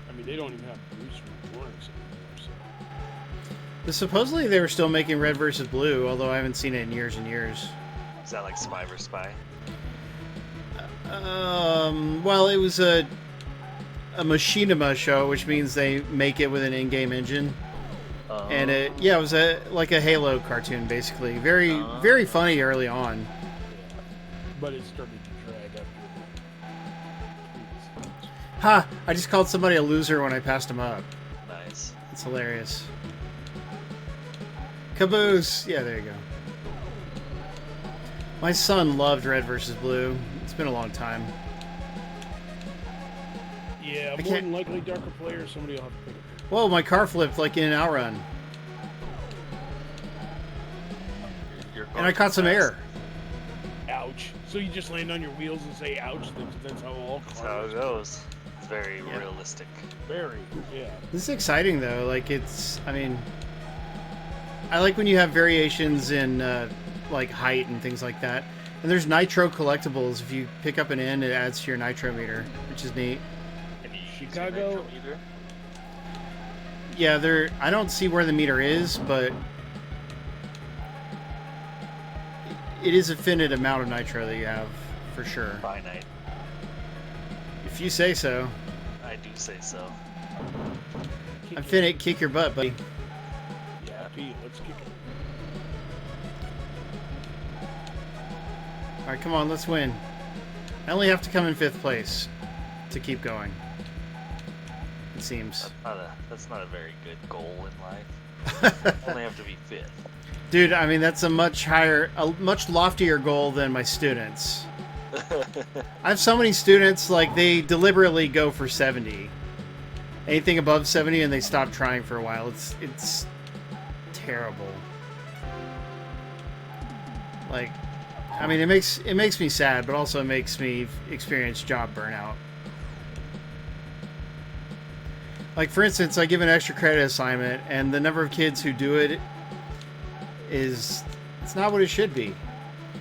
I mean, they don't even have Bruce Lawrence anymore. So.
But supposedly they were still making Red vs. Blue, although I haven't seen it in years and years.
Is that like Spy vs. Spy?
Well, it was a machinima show, which means they make it with an in-game engine. And it was like a Halo cartoon, basically. Very, very funny early on.
But it started to drag after the
Ha! I just called somebody a loser when I passed him up.
Nice.
It's hilarious. Caboose! Yeah, there you go. My son loved Red vs. Blue. It's been a long time.
Yeah, more than likely darker player, somebody will have to pick it.
Whoa, my car flipped like in an outrun. And I caught some air.
Ouch. So you just land on your wheels and say ouch? That's how all cars...
That's how it goes. It's very realistic.
Very, yeah.
This is exciting, though. Like, I mean... I like when you have variations in, like, height and things like that. And there's nitro collectibles. If you pick up an N, it adds to your nitro meter, which is neat.
Chicago...
Yeah, I don't see where the meter is, but... It is a finite amount of nitro that you have, for sure.
Finite.
If you say so.
I do say so.
I'm finna kick your butt, buddy.
Yeah, Pete, let's kick it.
Alright, come on, let's win. I only have to come in 5th place to keep going. It seems.
That's not a very good goal in life. Only have to be 5th.
Dude, I mean, that's a much loftier goal than my students. I have so many students, like, they deliberately go for 70. Anything above 70 and they stop trying for a while. It's terrible. Like, I mean, it makes me sad, but also it makes me experience job burnout. Like, for instance, I give an extra credit assignment, and the number of kids who do it it's not what it should be.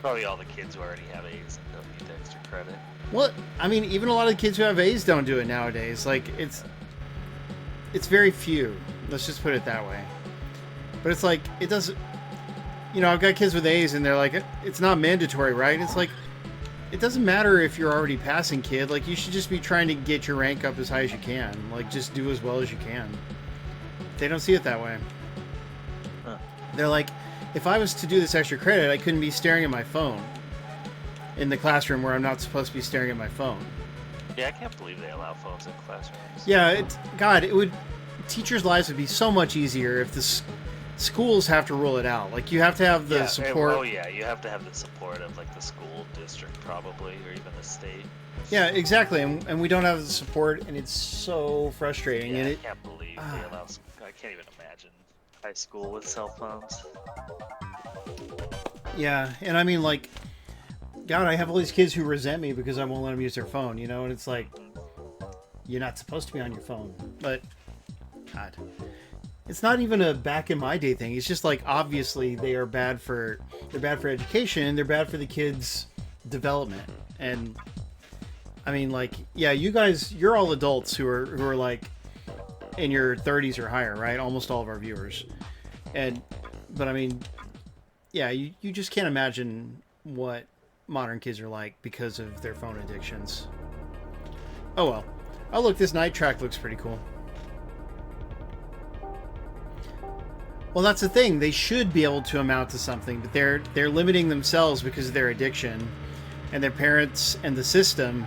Probably all the kids who already have A's and don't need extra credit.
Well, I mean, even a lot of the kids who have A's don't do it nowadays. Like, it's very few. Let's just put it that way. But it's like, it doesn't... You know, I've got kids with A's, and they're like, it's not mandatory, right? It's like, it doesn't matter if you're already passing, kid. Like, you should just be trying to get your rank up as high as you can. Like, just do as well as you can. They don't see it that way.
Huh.
They're like... If I was to do this extra credit, I couldn't be staring at my phone in the classroom where I'm not supposed to be staring at my phone.
Yeah, I can't believe they allow phones in classrooms.
Yeah, teachers' lives would be so much easier if the schools have to rule it out. Like, you have to have the support.
Oh yeah, you have to have the support of like the school district probably, or even the state.
Yeah, exactly, and we don't have the support, and it's so frustrating.
Yeah,
and
I can't believe they allow. I can't even imagine high school with cell phones.
Yeah, and I mean, like, God, I have all these kids who resent me because I won't let them use their phone, you know, and it's like, you're not supposed to be on your phone, but, God. It's not even a back in my day thing. It's just like, obviously, they're bad for education, they're bad for the kids' development, and, I mean, like, yeah, you guys, you're all adults who are like, in your 30s or higher, right? Almost all of our viewers. But I mean, yeah, you just can't imagine what modern kids are like because of their phone addictions. Oh well. Oh look, this night track looks pretty cool. Well, that's the thing. They should be able to amount to something, but they're limiting themselves because of their addiction, and their parents and the system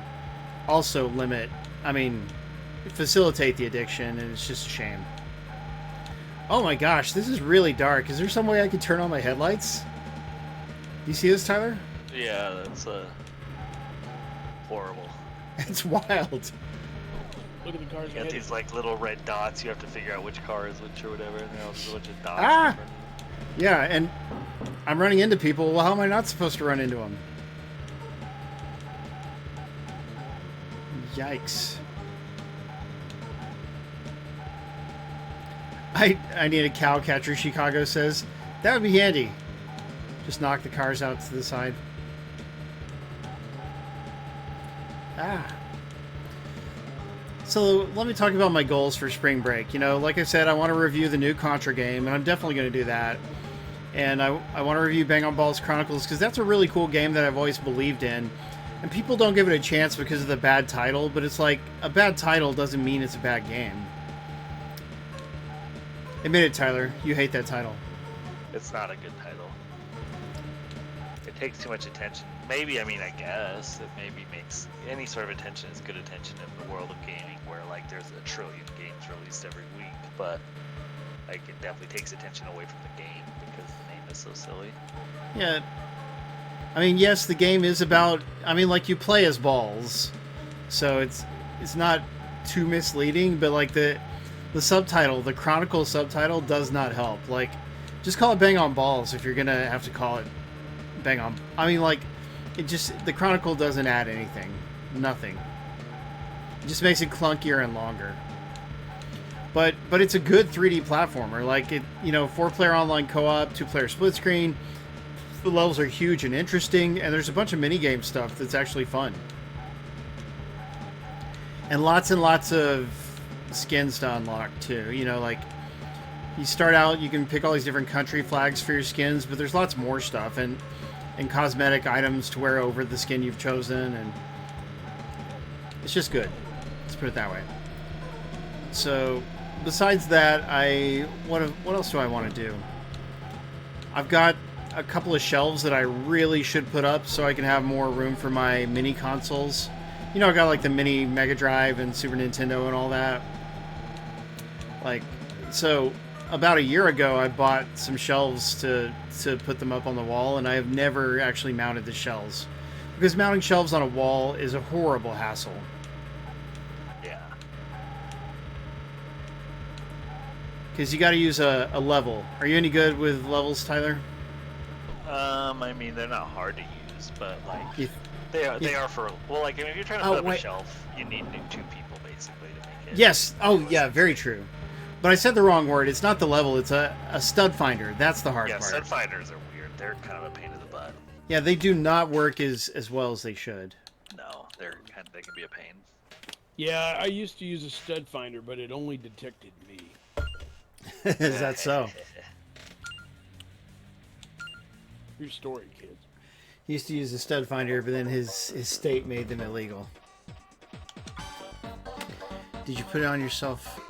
also facilitate the addiction, and it's just a shame. Oh my gosh, this is really dark. Is there some way I could turn on my headlights? You see this, Tyler?
Yeah, that's horrible.
It's wild.
Look at the cars
You
ahead.
got these like little red dots. You have to figure out which car is which or whatever, and they're all just a bunch of dots.
Ah! Yeah, and I'm running into people. Well, how am I not supposed to run into them? Yikes. I need a cow catcher, Chicago says. That would be handy. Just knock the cars out to the side. Ah. So let me talk about my goals for spring break. You know, like I said, I want to review the new Contra game, and I'm definitely going to do that. And I want to review Bang on Balls Chronicles, because that's a really cool game that I've always believed in. And people don't give it a chance because of the bad title, but it's like, a bad title doesn't mean it's a bad game. Admit it, Tyler. You hate that title.
It's not a good title. It takes too much attention. Maybe, I mean, I guess it maybe makes any sort of attention is good attention in the world of gaming, where like there's a trillion games released every week, but like it definitely takes attention away from the game because the name is so silly.
Yeah. I mean, yes, the game is about. I mean, like you play as balls, so it's not too misleading, but like the subtitle, the Chronicle subtitle, does not help. Like, just call it Bang on Balls if you're gonna have to call it Bang on. I mean, like, it just the Chronicle doesn't add anything, nothing. It just makes it clunkier and longer. But it's a good 3D platformer. Like it, 4-player online co-op, 2-player split screen. The levels are huge and interesting, and there's a bunch of minigame stuff that's actually fun. And lots of skins to unlock too. Like you start out, you can pick all these different country flags for your skins, but there's lots more stuff and cosmetic items to wear over the skin you've chosen, and it's just good. Let's put it that way. So, besides that, what else do I want to do? I've got a couple of shelves that I really should put up so I can have more room for my mini consoles. I got like the mini Mega Drive and Super Nintendo and all that. Like, so about a year ago, I bought some shelves to put them up on the wall, and I have never actually mounted the shelves because mounting shelves on a wall is a horrible hassle.
Yeah.
Because you got to use a level. Are you any good with levels, Tyler?
I mean, they're not hard to use, but like they are for like if you're trying to put up a shelf, you need 2 people basically to make it.
Yes. Oh, yeah. Very true. But I said the wrong word. It's not the level. It's a stud finder. That's the hard part.
Yeah, stud finders are weird. They're kind of a pain in the butt.
Yeah, they do not work as well as they should.
No, they can be a pain.
Yeah, I used to use a stud finder, but it only detected me.
Is that so?
True story, kids.
He used to use a stud finder, but then his state made them illegal. Did you put it on yourself?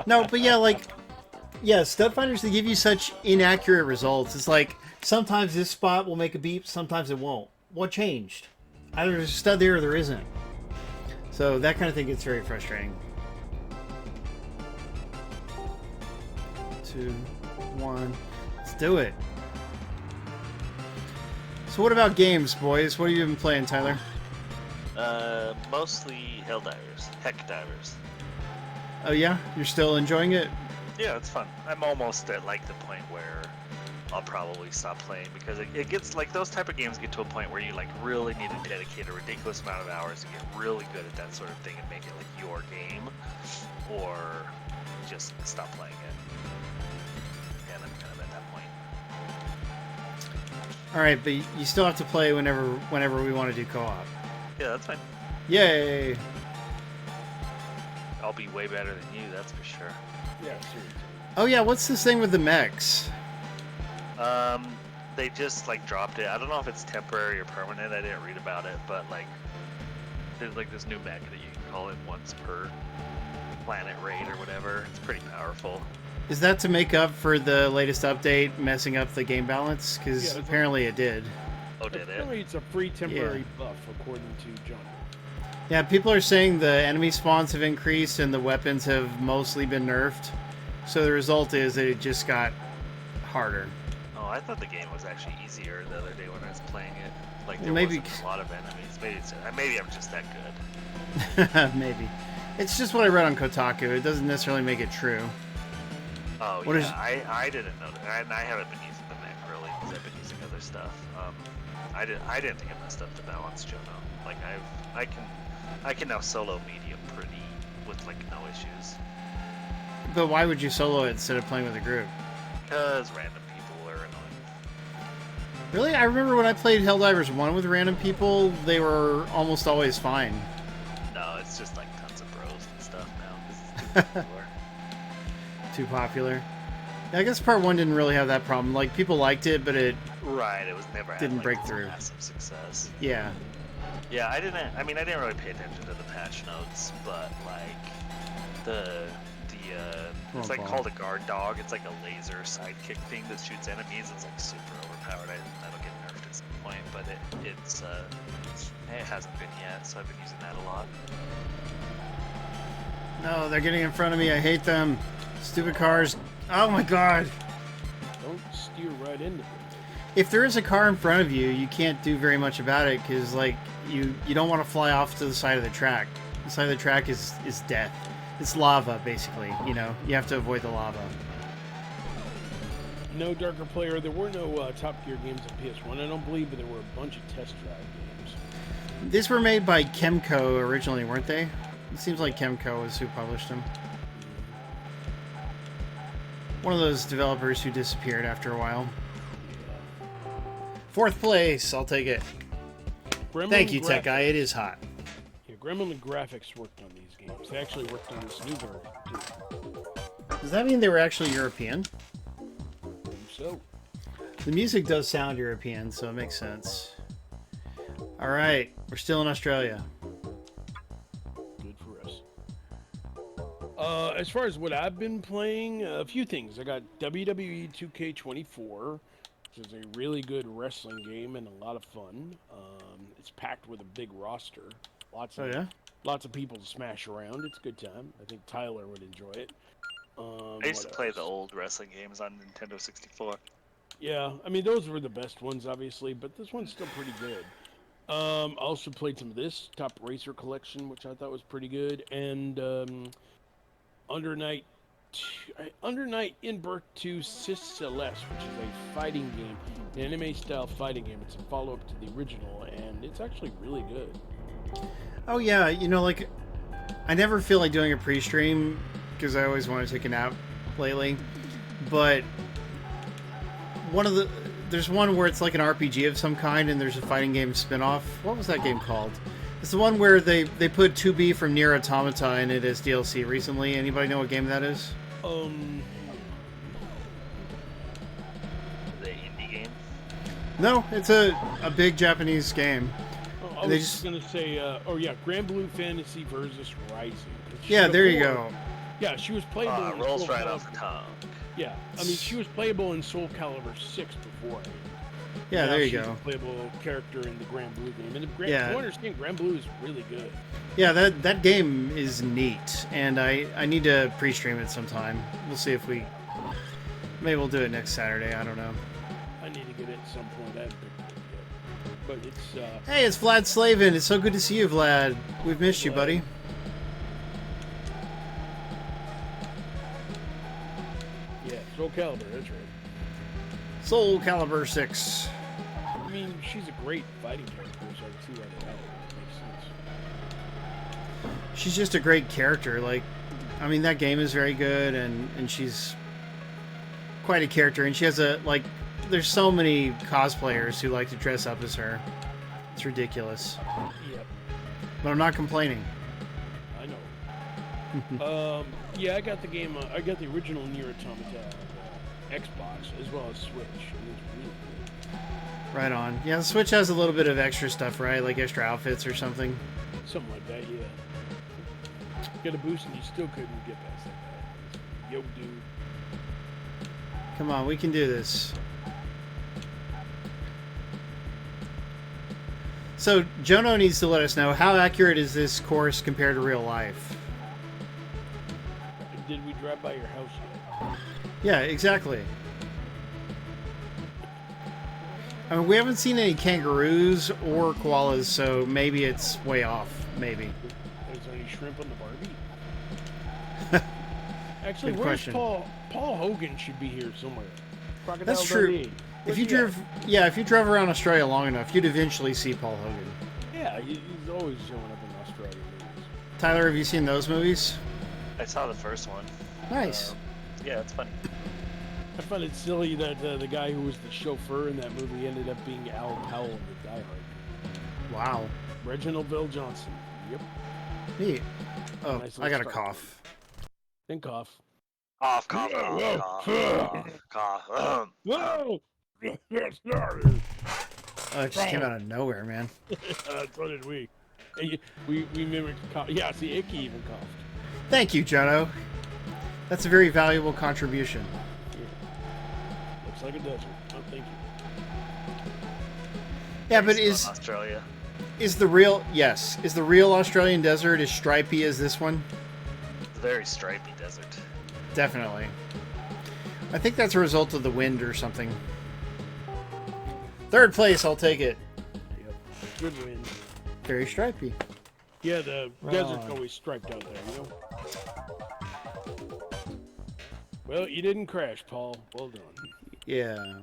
No, but yeah, stud finders, they give you such inaccurate results. It's like sometimes this spot will make a beep, sometimes it won't. What changed? Either there's a stud there or there isn't. So that kind of thing gets very frustrating. 2, 1, let's do it. So what about games, boys? What have you been playing, Tyler?
Mostly heck divers.
Oh yeah? You're still enjoying it?
Yeah, it's fun. I'm almost at like the point where I'll probably stop playing because it gets like those type of games get to a point where you like really need to dedicate a ridiculous amount of hours to get really good at that sort of thing and make it like your game, or just stop playing it. And I'm kind of at that point.
All right, but you still have to play whenever we want to do co-op.
Yeah, that's fine.
Yay!
I'll be way better than you, that's for sure.
Yeah, seriously.
Oh yeah, what's this thing with the mechs?
They just like dropped it. I don't know if it's temporary or permanent. I didn't read about it, but like there's like this new mech that you can call it once per planet raid or whatever. It's pretty powerful.
Is that to make up for the latest update messing up the game balance? Because apparently it did.
Oh, did it?
Apparently it's a free temporary buff, according to John.
Yeah, people are saying the enemy spawns have increased and the weapons have mostly been nerfed. So the result is that it just got harder.
Oh, I thought the game was actually easier the other day when I was playing it. Like there
Maybe
wasn't a lot of enemies. Maybe I'm just that good.
Maybe. It's just what I read on Kotaku. It doesn't necessarily make it true.
Oh, yeah. I didn't know that. And I haven't been using the mech really because I've been using other stuff. I didn't think I messed up the balance, Jono. Like I can now solo medium with like no issues.
But why would you solo it instead of playing with a group?
Because random people are annoying.
Really? I remember when I played Helldivers 1 with random people, they were almost always fine.
No, it's just like tons of bros and stuff now. 'Cause it's too popular.
Too popular? Yeah, I guess part 1 didn't really have that problem. Like, people liked it, but it...
Right, it was never
didn't
had,
break
like,
through.
Massive success.
Yeah.
Yeah, I didn't really pay attention to the patch notes, but like the it's like called a guard dog. It's like a laser sidekick thing that shoots enemies. It's like super overpowered. That'll get nerfed at some point, but it hasn't been yet, so I've been using that a lot.
No, they're getting in front of me. I hate them. Stupid cars. Oh my god.
Don't steer right into them.
If there is a car in front of you, you can't do very much about it because, like, you don't want to fly off to the side of the track. The side of the track is death. It's lava, basically. You know, you have to avoid the lava.
No, Darker Player, there were no Top Gear games on PS1, I don't believe, but there were a bunch of test drive games.
These were made by Chemco originally, weren't they? It seems like Chemco is who published them. One of those developers who disappeared after a while. Fourth place, I'll take it.
Gremlin
Thank you, Tech
Graphics.
Guy. It is hot.
Yeah, Gremlin Graphics worked on these games. They actually worked on this new version, too.
Does that mean they were actually European?
So,
The music does sound European, so it makes sense. All right, we're still in Australia.
good for us. As far as what I've been playing, a few things. I got WWE 2K24, which is a really good wrestling game and a lot of fun. It's packed with a big roster. Lots of people to smash around. It's a good time. I think Tyler would enjoy it.
I used to play the old wrestling games on Nintendo 64.
Yeah, I mean, those were the best ones, obviously, but this one's still pretty good. I also played some of this Top Racer Collection, which I thought was pretty good, and Under Night Inbirth to Sis Celeste, which is a fighting game, an anime-style fighting game. It's a follow-up to the original, and it's actually really good.
Oh yeah, you know, like, I never feel like doing a pre-stream because I always want to take a nap lately, but there's one where it's like an RPG of some kind and there's a fighting game spin-off. What was that game called? It's the one where they put 2B from Nier Automata in it as DLC recently. Anybody know what game that is?
The indie game?
No, it's a big Japanese game.
I was just going to say, Grand Blue Fantasy versus Rising.
Yeah, there you go.
Yeah, she was playable in
rolls
Soul
right
Calibur.
off the tongue.
Yeah, I mean, she was playable in Soul Calibur 6 before.
Yeah,
Now
there you
she's
go.
a playable character in the Grand Blue game. And I
Yeah.
understand Grand Blue is really good.
Yeah, that game is neat, and I need to pre-stream it sometime. We'll see if maybe we'll do it next Saturday. I don't know.
I need to get it at some point. I haven't picked it up yet. But it's,
Hey, it's Vlad Slavin. It's so good to see you, Vlad. We've missed you, buddy.
yeah, Soul Calibur, that's right.
Soul Calibur 6.
I mean, she's a great fighting character, so I can see why they have it. It makes sense.
She's just a great character. Like, I mean, that game is very good, and she's quite a character. And she has there's so many cosplayers who like to dress up as her. It's ridiculous.
Yep,
But I'm not complaining.
I know. Yeah, I got the game. I got the original Nier Automata Xbox as well as Switch. And it's really good.
Right on. Yeah, the Switch has a little bit of extra stuff, right? Like extra outfits or something.
Something like that, yeah. Get a boost and you still couldn't get past that guy. Yo, dude.
Come on, we can do this. So, Jono needs to let us know, how accurate is this course compared to real life?
Did we drive by your house yet?
Yeah, exactly. I mean, we haven't seen any kangaroos or koalas, so maybe it's way off. Maybe.
Is there any shrimp on the Barbie? Actually,
Good
where's
question.
Paul? Paul Hogan should be here somewhere. Crocodile
That's true.
Dundee.
If
Where's
you
he
drove, if you drove around Australia long enough, you'd eventually see Paul Hogan.
at? Yeah, he's always showing up in Australia movies.
Tyler, have you seen those movies?
I saw the first one.
Nice.
Yeah, it's funny.
I find it silly that the guy who was the chauffeur in that movie ended up being Al Powell in Die Hard.
Wow.
Reginald Vell Johnson. Yep.
Neat. Oh,
Nice
I
little
got a
start.
cough.
Then cough.
Cough, cough,
Whoa,
cough,
whoa.
cough, cough.
Whoa!
Oh, it just came out of nowhere, man.
So did we. We mimicked cough. Yeah, see, Icky even coughed.
Thank you, Jono. That's a very valuable contribution.
Looks like a desert. Oh, thank you.
Yeah, but
Australia?
is the real Australian desert as stripy as this one?
It's a very stripy desert.
Definitely. I think that's a result of the wind or something. Third place, I'll take it.
Yep. Good win.
Very stripy.
Yeah, the desert's always striped out there, you know? Well, you didn't crash, Paul. Well done.
Yeah.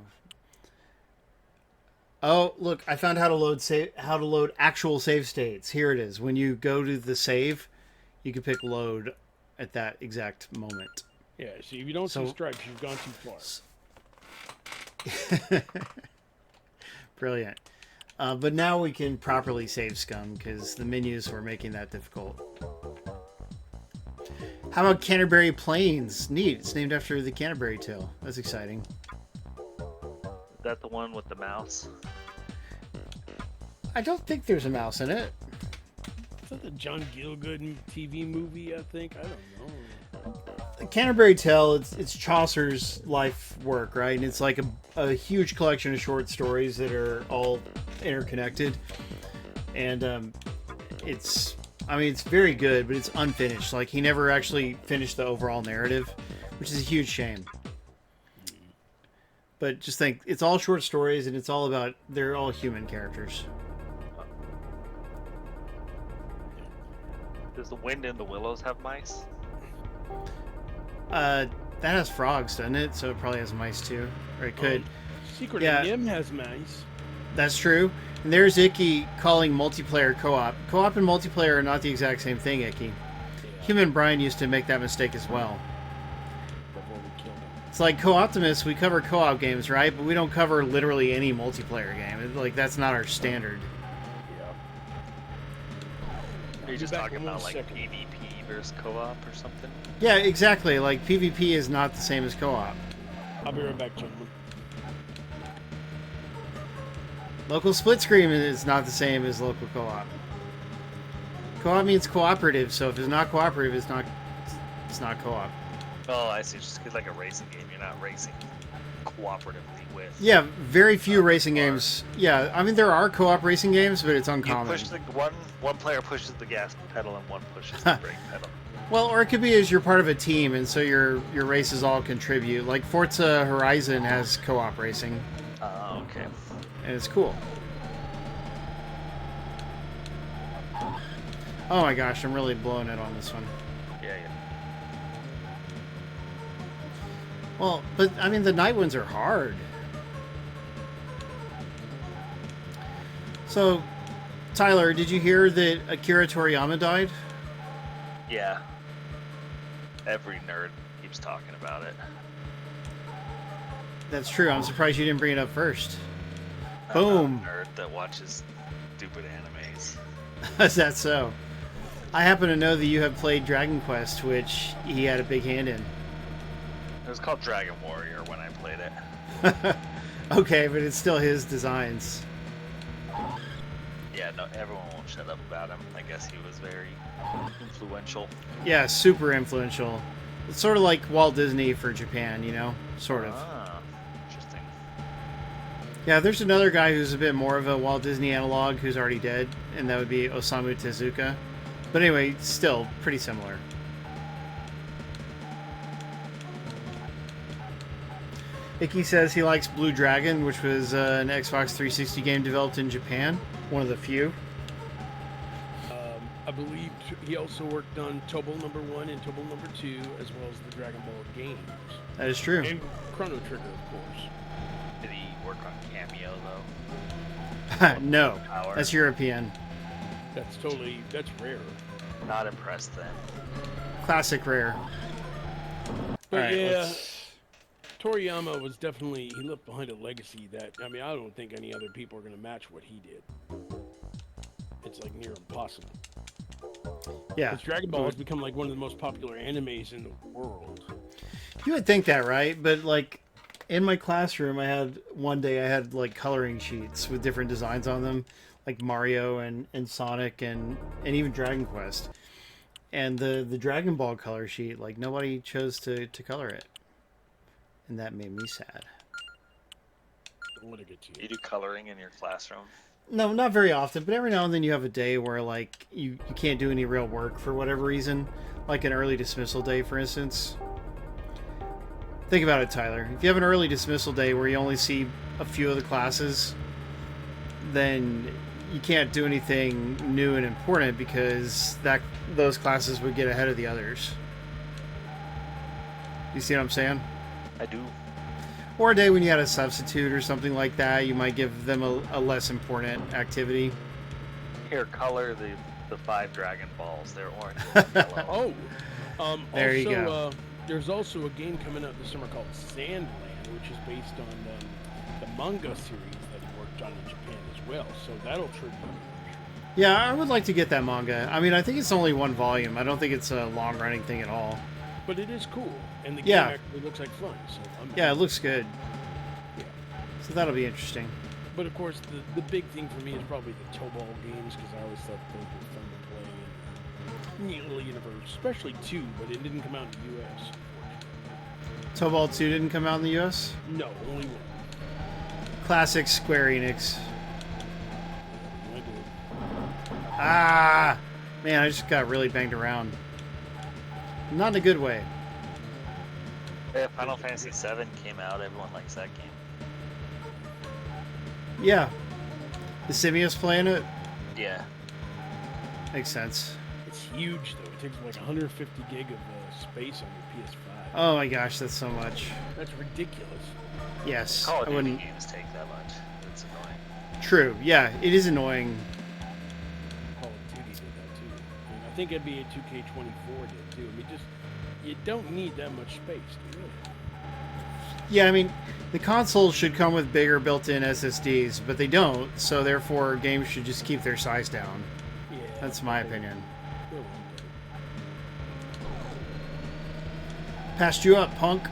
Oh, look, I found how to load actual save states. Here it is. When you go to the save, you can pick load at that exact moment.
Yeah, see, if you don't see stripes, you've gone too far.
Brilliant. But now we can properly save Scum because the menus were making that difficult. How about Canterbury Plains? Neat. It's named after the Canterbury Tale. That's exciting.
Is that the one with the mouse?
I don't think there's a mouse in it.
Is that the John Gielgud TV movie, I think? I don't know.
The Canterbury Tale, it's Chaucer's life work, right? And it's like a huge collection of short stories that are all interconnected. And it's very good, but it's unfinished. Like, he never actually finished the overall narrative, which is a huge shame. But just think, it's all short stories, and they're all human characters.
Does the Wind in the Willows have mice?
That has frogs, doesn't it? So it probably has mice too. Or it could.
Secret of Nim has mice.
That's true. And there's Icky calling multiplayer co-op. Co-op and multiplayer are not the exact same thing, Icky.
Yeah.
Human Brian used to make that mistake as well.
Before we killed him.
It's like Co-Optimus, we cover co-op games, right? But we don't cover literally any multiplayer game. Like, that's not our standard.
Are you just talking about like PvP versus co-op or something?
Yeah, exactly. Like, PvP is not the same as co-op.
I'll be right back, gentlemen.
Local split screen is not the same as local co-op. Co-op means cooperative, so if it's not cooperative, it's not co-op.
Oh, I see. Just like a racing game, you're not racing cooperatively with.
Yeah, very few racing games. Yeah, I mean there are co-op racing games, but it's uncommon.
You push one player pushes the gas pedal and one pushes the brake pedal.
Well, or it could be as you're part of a team, and so your races all contribute. Like Forza Horizon has co-op racing.
Oh, okay.
And it's cool. Oh my gosh, I'm really blowing it on this one.
Yeah.
Well, but I mean the night ones are hard. So, Tyler, did you hear that Akira Toriyama died?
Yeah. Every nerd keeps talking about it.
That's true. I'm surprised you didn't bring it up first.
I'm not a nerd that watches stupid animes.
Is that so? I happen to know that you have played Dragon Quest, which he had a big hand in.
It was called Dragon Warrior when I played it.
Okay, but it's still his designs.
Yeah, no, everyone won't shut up about him. I guess he was very influential.
Yeah, super influential. It's sort of like Walt Disney for Japan, you know? Sort of.
Ah, interesting.
Yeah, there's another guy who's a bit more of a Walt Disney analog who's already dead, and that would be Osamu Tezuka. But anyway, still pretty similar. Icky says he likes Blue Dragon, which was an Xbox 360 game developed in Japan. One of the few.
I believe he also worked on Tobal number 1 and Tobal number 2, as well as the Dragon Ball games.
That is true.
And Chrono Trigger, of course.
Did he work on Cameo, though?
No,
Power?
that's European.
That's rare.
Not impressed, then.
Classic rare.
But
Alright,
yeah, Toriyama was definitely, he left behind a legacy that, I mean, I don't think any other people are going to match what he did. It's like near impossible.
Yeah.
Because Dragon Ball has become like one of the most popular animes in the world.
You would think that, right? But like in my classroom, one day I had like coloring sheets with different designs on them, like Mario and Sonic and even Dragon Quest. and the Dragon Ball color sheet, like nobody chose to color it, and that made me sad.
Don't let it get to
You
you.
do coloring in your classroom?
No, not very often, but every now and then you have a day where like you can't do any real work for whatever reason, like an early dismissal day, for instance. Think about it, Tyler. If you have an early dismissal day where you only see a few of the classes, then you can't do anything new and important because those classes would get ahead of the others. You see what I'm saying?
I do.
Or a day when you had a substitute or something like that, you might give them a less important activity.
Here, color the 5 Dragon Balls. They're orange and yellow.
There
also,
you go.
There's also a game coming out this summer called Sandland, which is based on the manga series that he worked on in Japan as well. So that'll trigger.
Yeah, I would like to get that manga. I mean, I think it's only one volume. I don't think it's a long-running thing at all.
But it is cool, and the game
Yeah.
actually looks like fun. So
Yeah, it looks good.
Yeah.
So that'll be interesting.
But of course, the big thing for me is probably the Tobal games, because I always thought those were fun to play. And nearly universe, especially 2, but it didn't come out in the U.S.
Tobal 2 didn't come out in the US?
No, only one.
Classic Square Enix.
I did.
Ah! Man, I just got really banged around. Not in a good way.
Yeah, Final Fantasy VII came out. Everyone likes that game.
Yeah. The Simius playing it?
Yeah.
Makes sense.
It's huge, though. It takes like 150 gig of space on your PS5.
Oh my gosh, that's so much.
That's ridiculous.
Yes.
Call
I
of Duty
wouldn't.
games take that much. It's annoying.
True. Yeah, it is annoying.
Call of Duty did that too. And I think NBA 2K24 did too. I mean, you don't need that much space, do you really?
Yeah, I mean, the consoles should come with bigger built-in SSDs, but they don't, so therefore games should just keep their size down.
Yeah.
That's my opinion.
They're one
Passed you up, punk.
thing.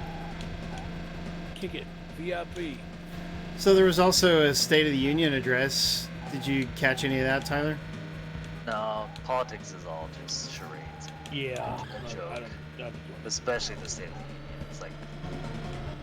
Kick it. VIP.
So there was also a State of the Union address. Did you catch any of that, Tyler?
No, politics is all just charades.
Yeah.
Joke.
I don't
Especially the State of the Union. It's like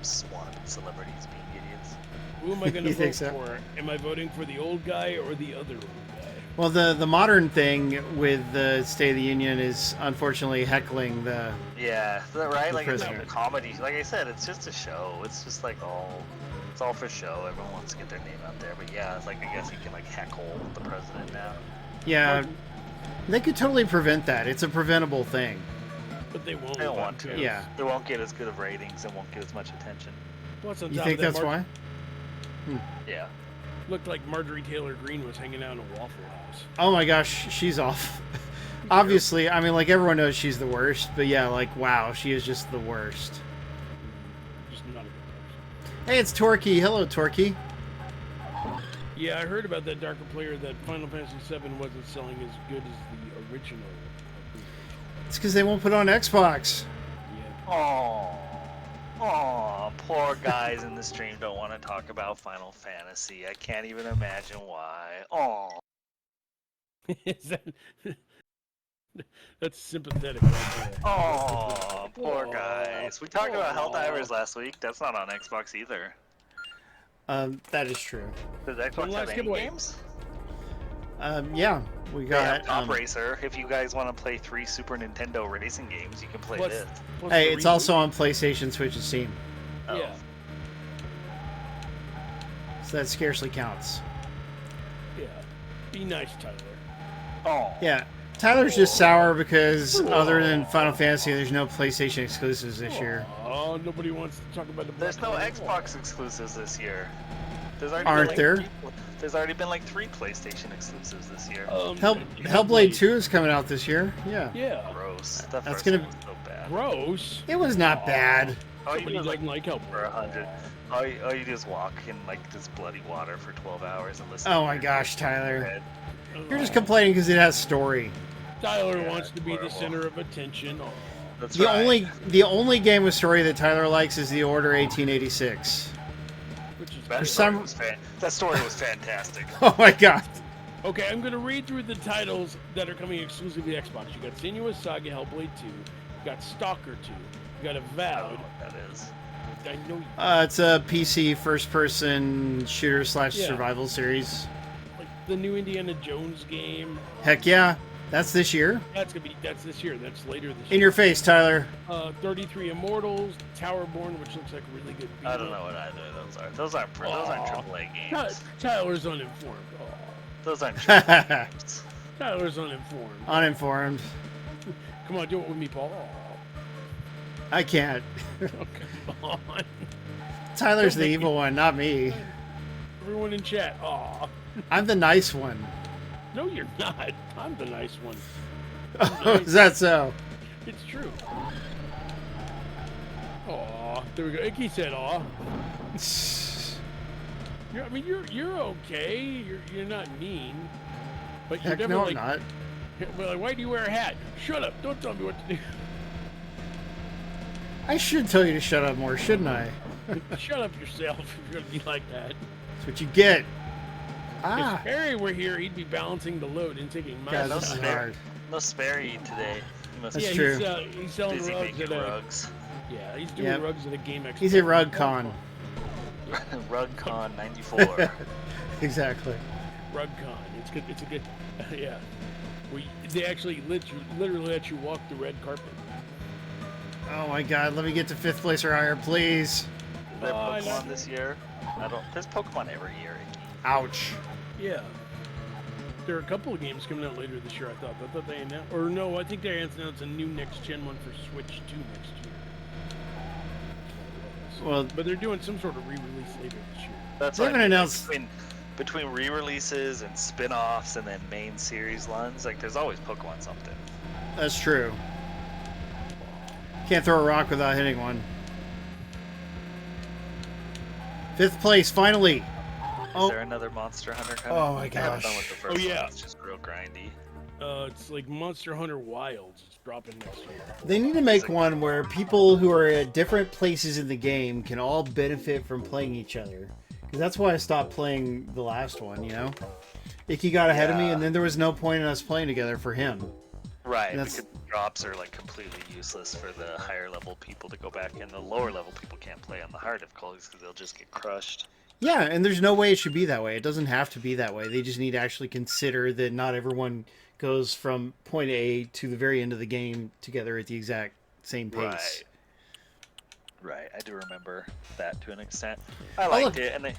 swanning celebrities being idiots.
Who am I going to
You think
vote
so?
for? Am I voting for the old guy or the other old guy?
Well, the modern thing with the State of the Union is unfortunately heckling the...
Yeah, right?
The
Like it's
president.
a comedy. Like I said, it's just a show. It's just like it's all for show. Everyone wants to get their name out there. But yeah, it's like I guess you can like heckle the president now.
Yeah, they could totally prevent that. It's a preventable thing.
But they won't.
They don't want to.
Yeah.
They won't get as good of ratings and won't get as much attention.
What's on
You
top
think
of that,
that's why?
Yeah.
Looked like Marjorie Taylor Greene was hanging out in a Waffle House.
Oh my gosh, she's off. Obviously, I mean, like, everyone knows she's the worst, but yeah, like, wow, she is just the worst.
Just not a good person.
Hey, it's Torquay. Hello, Torquay.
Yeah, I heard about that darker player that Final Fantasy VII wasn't selling as good as the original.
It's because they won't put it on Xbox.
Oh, poor guys in the stream don't want to talk about Final Fantasy. I can't even imagine why. Oh,
Is that... That's sympathetic right there.
oh, poor
Aw.
guys. We talked about Helldivers last week. That's not on Xbox either.
That is true.
Does Xbox have any games?
Yeah, we
They have
got.
Top Racer. If you guys want to play 3 Super Nintendo racing games, you can play
Plus-
this.
plus
Hey,
the
it's
reboot.
also on PlayStation, Switch, and Steam,
Oh.
Yeah.
so that scarcely counts.
Yeah. Be nice, Tyler.
Oh.
Yeah, Tyler's just sour because other than Final Fantasy, there's no PlayStation exclusives this year.
Oh, nobody wants to talk about the.
There's no
Black
Xbox exclusives this year. There's already
Aren't
been,
there?
There's already been like 3 PlayStation exclusives this year.
Hellblade 2 is coming out this year. Yeah,
Yeah.
Gross. The
That's
first
gonna-
one was so bad.
Gross.
it was not bad.
All you
Somebody
do is
doesn't
like
like Hellboy.
for 100. All you do is walk in like this bloody water for 12 hours and listen.
Oh
to
my
your
gosh,
voice in your
Tyler.
head.
You're just complaining because it has story.
Tyler
Yeah,
wants to be the
horrible.
center of attention. Oh,
That's
The
right.
only game with story that Tyler likes is The Order 1886.
which is
That
for
story
some-
was that story was fantastic.
Oh my god.
Okay, I'm gonna read through the titles that are coming exclusively to Xbox. You got Senua's Saga, Hellblade 2. You got Stalker 2. You got
I don't
Avowed.
know what that is.
I know you
It's a PC first-person shooter /
Yeah.
survival series.
like the new Indiana Jones game.
Heck yeah, that's this year.
That's this year. That's later this
In
year.
your face, Tyler.
33 Immortals, Towerborn, which looks like a really good.
I don't know what either of those are. Those aren't AAA games.
Tyler's uninformed. Aw.
Those aren't AAA games.
Tyler's uninformed.
Uninformed.
Come on, do it with me, Paul. Aw.
I can't.
Oh, come on.
Tyler's the
Don't make
evil one, not me.
Everyone in chat. Aw.
I'm the nice one.
No, you're not. I'm the nice one.
Oh, is that so?
It's true. Aw. There we go. Icky said aw. You're okay. You're not mean. But you're
Heck no,
definitely
I'm not.
Well, why do you wear a hat? Shut up. Don't tell me what to do.
I should tell you to shut up more, shouldn't I?
Shut up yourself if you're going to be like that.
That's what you get.
If
Ah,
Harry were here, he'd be balancing the load and taking my
God,
no
this is
side.
spare.
hard.
No Sperry today. He must
That's
be
true.
He's selling
busy
rugs
making
at a,
rugs.
Yeah, he's doing
Yep.
rugs at a game expo.
He's a rug con.
RugCon 94.
Exactly.
Rug con. It's good. It's a good. Yeah. They actually literally let you walk the red carpet.
Oh my God, let me get to 5th place or higher, please.
There
Oh, I
Pokemon
like
this year? There's Pokemon every year.
Ouch.
Yeah. There are a couple of games coming out later this year. I thought they announced, or no, I think they announced a new next gen one for Switch 2 next year.
Well,
But they're doing some sort of re-release later this year.
That's
They
what I
haven't
mean,
announced-
between re-releases and spin-offs and then main series ones, like there's always Pokemon something.
that's true. Can't throw a rock without hitting one. 5th place, finally.
Is
Oh,
there another Monster Hunter coming?
Oh my
I haven't done
gosh.
with the first
yeah.
one. It's just real grindy.
It's like Monster Hunter Wilds. It's dropping next year.
they need to make one where people who are at different places in the game can all benefit from playing each other. Because that's why I stopped playing the last one, you know? Icky got ahead of me,
Yeah.
and then there was no point in us playing together for him.
Right,
That's-
because drops are like completely useless for the higher level people to go back in. The lower level people can't play on the hard difficulties because they'll just get crushed.
Yeah, and there's no way it should be that way. It doesn't have to be that way. They just need to actually consider that not everyone goes from point A to the very end of the game together at the exact same pace.
Right, I do remember that to an extent. I liked
look.
it, and they...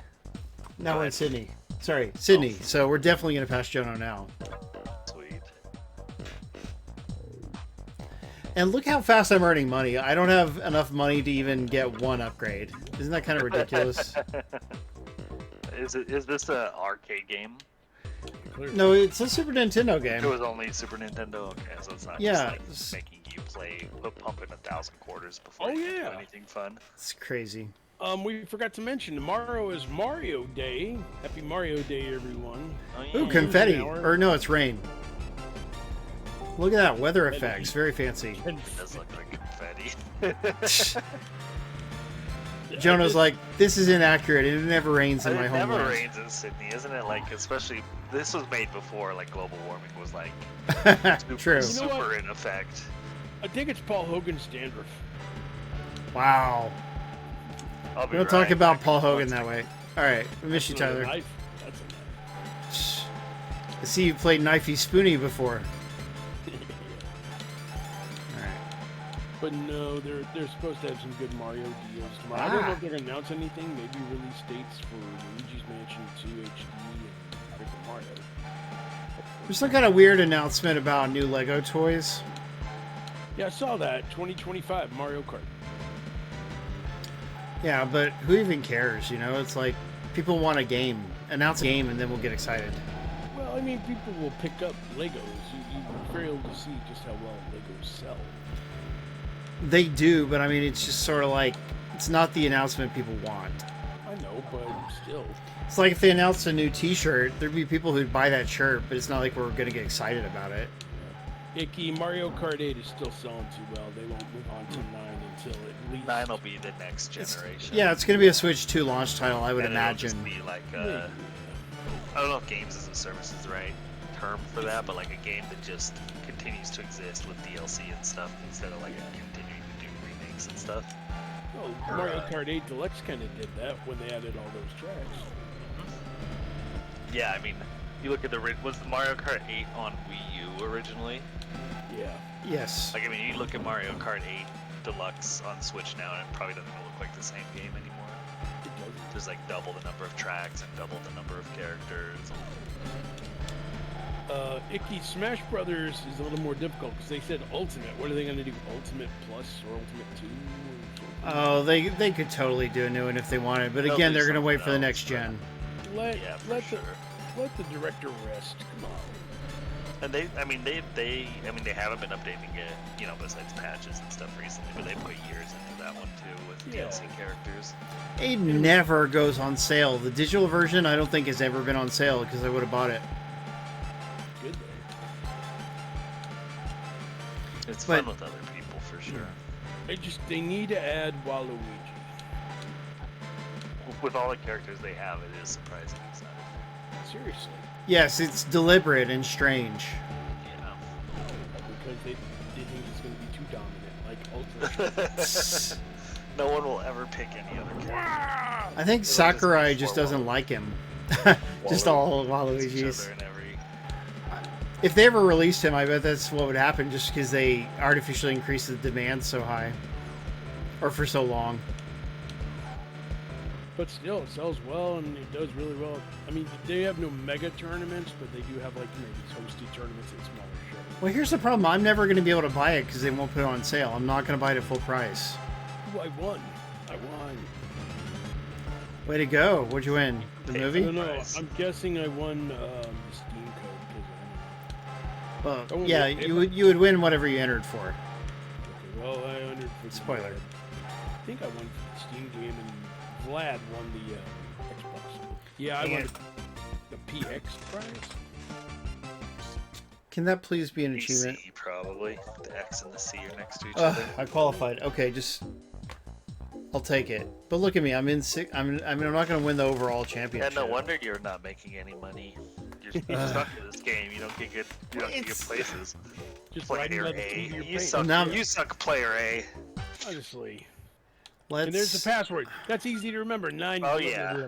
Now
Go
we're in
ahead.
Sydney. Sorry, Sydney. So we're definitely going to pass Jono now.
Sweet.
And look how fast I'm earning money. I don't have enough money to even get one upgrade. Isn't that kind of ridiculous?
Is this an arcade game?
Clearly.
No, it's a Super Nintendo
It
game.
was only Super Nintendo. Okay, so it's not
Yeah,
just like making you pump in 1,000 quarters before
Oh,
you can
yeah.
do anything fun.
It's crazy.
We forgot to mention tomorrow is Mario Day. Happy Mario Day, everyone.
Oh, yeah.
Ooh, confetti.
an hour.
Or no, it's rain. Look at that. Weather
Confetti.
effects. Very fancy.
It does look like confetti.
Jono's like, this is inaccurate. It never rains in my
It never
homeland.
rains in Sydney, isn't it? Like, especially this was made before like global warming was like
True.
You know
super
what?
in effect.
I think it's Paul Hogan's dandruff.
Wow.
I'll be
We don't
right
talk about
back.
Paul Hogan that way. All right. I miss you,
That's another
Tyler.
knife. That's a knife.
I see you played Knifey Spoony before. All right.
But no, they're supposed to have some good Mario deals tomorrow. I don't know if they're gonna announce anything. Maybe release dates for Luigi's Mansion 2 HD and Paper Mario.
There's some kind of weird announcement about new Lego toys.
Yeah, I saw that. 2025 Mario Kart.
Yeah, but who even cares? You know, it's like people want a game. Announce a game, and then we'll get excited.
Well, I mean, people will pick up Legos. You're very able to see just how well Legos sell.
They do, but I mean, it's just sort of like it's not the announcement people want.
I know, but still.
It's like if they announced a new T-shirt, there'd be people who'd buy that shirt, but it's not like we're gonna get excited about it.
Icky, Mario Kart 8 is still selling too well. They won't move on to 9 until at least...
9 will be the next generation.
Yeah, it's gonna be a Switch 2 launch title, I would
And it'll
imagine.
just be like
Maybe.
I don't know if games as a service is the right term for that, but like a game that just continues to exist with DLC and stuff instead of like continuing to do remakes and stuff.
Oh, Mario Kart 8 Deluxe kind of did that when they added all those tracks.
Yeah, I mean, you look at was the Mario Kart 8 on Wii U originally?
Yeah.
Yes.
Like, I mean, you look at Mario Kart 8 Deluxe on Switch now, and it probably doesn't look like the same game anymore.
It doesn't.
There's like double the number of tracks and double the number of characters.
Icky Smash Brothers is a little more difficult because they said Ultimate. What are they going to do? Ultimate Plus or Ultimate 2?
Oh, they could totally do a new one if they wanted, but again, they're going to wait for the next gen.
Let the director rest. Come on.
And they haven't been updating it, you know, besides patches and stuff recently, but they put years into that one too with DLC characters.
It never goes on sale. The digital version, I don't think has ever been on sale because I would have bought it.
Good.
It's fun with other people for sure.
They need to add Waluigi.
With all the characters they have, it is surprising.
Seriously.
Yes, it's deliberate and strange.
Yeah.
Because they think it's going to be too dominant, like Ultra.
No one will ever pick any other character.
I think Sakurai just doesn't like him. Just all Waluigis. If they ever released him, I bet that's what would happen just because they artificially increased the demand so high. Or for so long.
But still, it sells well and it does really well. I mean, they have no mega tournaments, but they do have like these hosted tournaments at smaller shows.
Well, here's the problem. I'm never going to be able to buy it because they won't put it on sale. I'm not going to buy it at full price.
Ooh, I won.
Way to go. What'd you win? The movie?
I don't know. I'm guessing I won the Steam code.
Well, yeah, you would win whatever you entered for.
Okay, well, I entered for the
Spoiler.
I think I won for the Steam game, and Vlad won the Xbox. Yeah, I won the PX prize.
Can that please be an
PC,
achievement?
probably. The X and the C are next to each other.
I qualified. Okay, I'll take it. But look at me. I'm in six. I'm not going to win the overall championship.
Yeah, no wonder you're not making any money. You're stuck in this game. You don't get good. You don't get good places.
Just
Player
riding
A.
you
suck. You suck, player A.
Honestly.
Let's...
And there's the password. That's easy to remember. 9.
Oh yeah.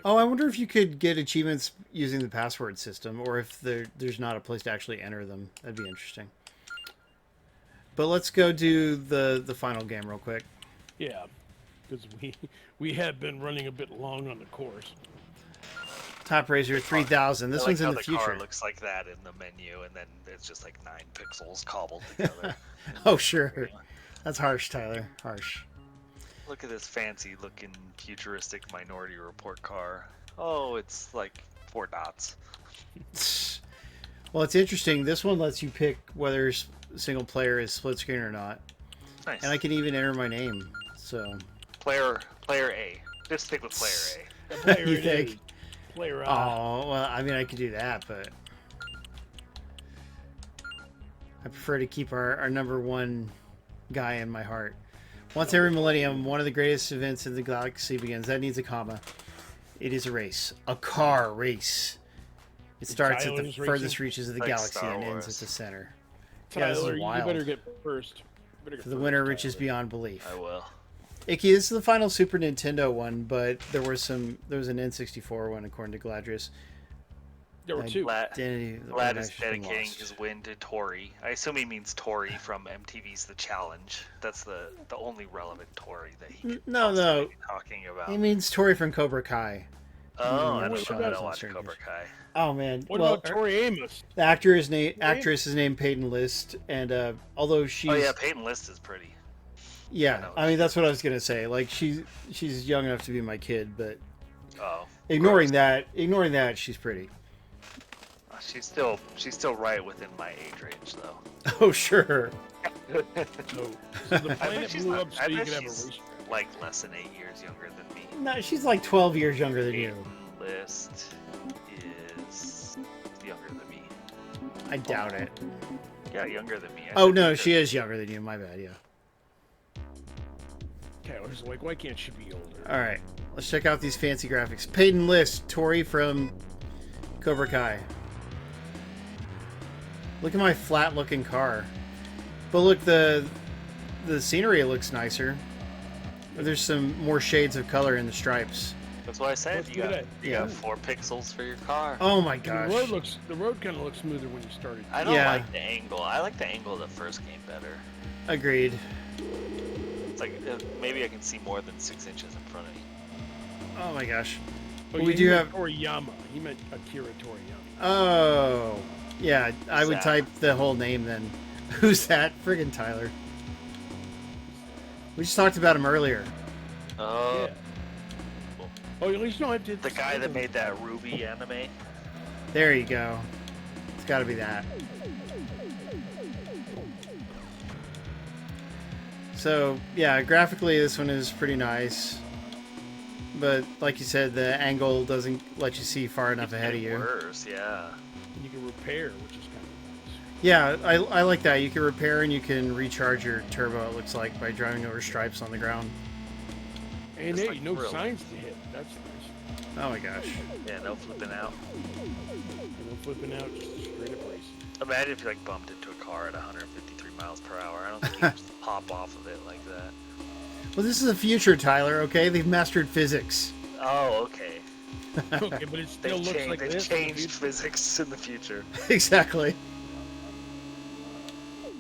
Oh, I wonder if you could get achievements using the password system, or if there's not a place to actually enter them. That'd be interesting. But let's go do the final game real quick.
Yeah, because we have been running a bit long on the course.
Top Racer 3000. This one's in the future.
The car looks like that in the menu, and then it's just like 9 pixels cobbled together.
Oh sure, that's harsh, Tyler. Harsh.
Look at this fancy-looking futuristic Minority Report car. Oh, it's like 4 dots.
Well, it's interesting. This one lets you pick whether single player is split screen or not.
Nice.
And I can even enter my name. So.
Player A. Just stick with player A.
Player
You think?
Player A.
Oh, well, I mean, I could do that, but I prefer to keep our number one guy in my heart. Once every millennium, one of the greatest events in the galaxy begins. That needs a comma. It is a race. A car race. It starts at the furthest reaches of the galaxy and ends at the center.
Tyler,
yeah, this is wild.
you better get first.
For the winner reaches beyond belief.
I will.
Icky, this is the final Super Nintendo one, but there was an N64 one according to Galadrius.
There were 2.
Vlad is dedicating his win to Tori. I assume he means Tori from MTV's The Challenge. That's the only relevant Tori that he could possibly be talking about.
He means Tori from Cobra Kai.
Oh, I don't watch Cobra Kai.
Oh man,
what about Tori Amos?
The actress is named Peyton List, and although she's
Peyton List is pretty.
Yeah, I mean that's what I was gonna say. Like she's young enough to be my kid, but ignoring that, she's pretty.
She's still right within my age range, though.
Oh sure.
So the planet blew up so you could have a race.
Like less than 8 years younger than me.
No, she's like 12 years younger than you.
List is younger than me.
I doubt it.
Yeah, younger than me.
Oh no, she is younger than you. My bad. Yeah.
Okay, I was like, why can't she be older?
All right. Let's check out these fancy graphics. Peyton List, Tori from Cobra Kai. Look at my flat-looking car. But look, the scenery looks nicer. There's some more shades of color in the stripes.
That's why I said you got
Yeah.
4 pixels for your car.
Oh my
And
gosh.
the road kind of looks smoother when you started.
I don't
Yeah.
like the angle. I like the angle of the first game better.
Agreed.
It's like maybe I can see more than 6 inches in front of me.
Oh my gosh.
Oh,
we
yeah,
do
he
have.
meant Toriyama. He meant Akira Toriyama.
Oh. Yeah, I would
that?
type the whole name then. Who's that? Friggin' Tyler. We just talked about him earlier.
Oh,
Yeah. Oh, at least you don't have to.
the guy that made that Ruby anime.
There you go. It's got to be that. So, yeah, graphically this one is pretty nice. But, like you said, the angle doesn't let you see far enough ahead of you.
Worse, yeah.
And you can repair, which is kind of nice.
Yeah, I like that. You can repair and you can recharge your turbo, it looks like, by driving over stripes on the ground.
And
It's
hey,
like
no
real.
signs to hit. That's nice.
Oh my gosh.
Yeah, no flipping out.
And no flipping out, just a straight up race.
Imagine if you like bumped into a car at 153 miles per hour. I don't think you can just pop off of it like that.
Well, this is the future, Tyler, okay? They've mastered physics.
Oh, okay.
Okay, but it still
They've
looks
changed,
like
they've
this.
changed physics in the future.
Exactly.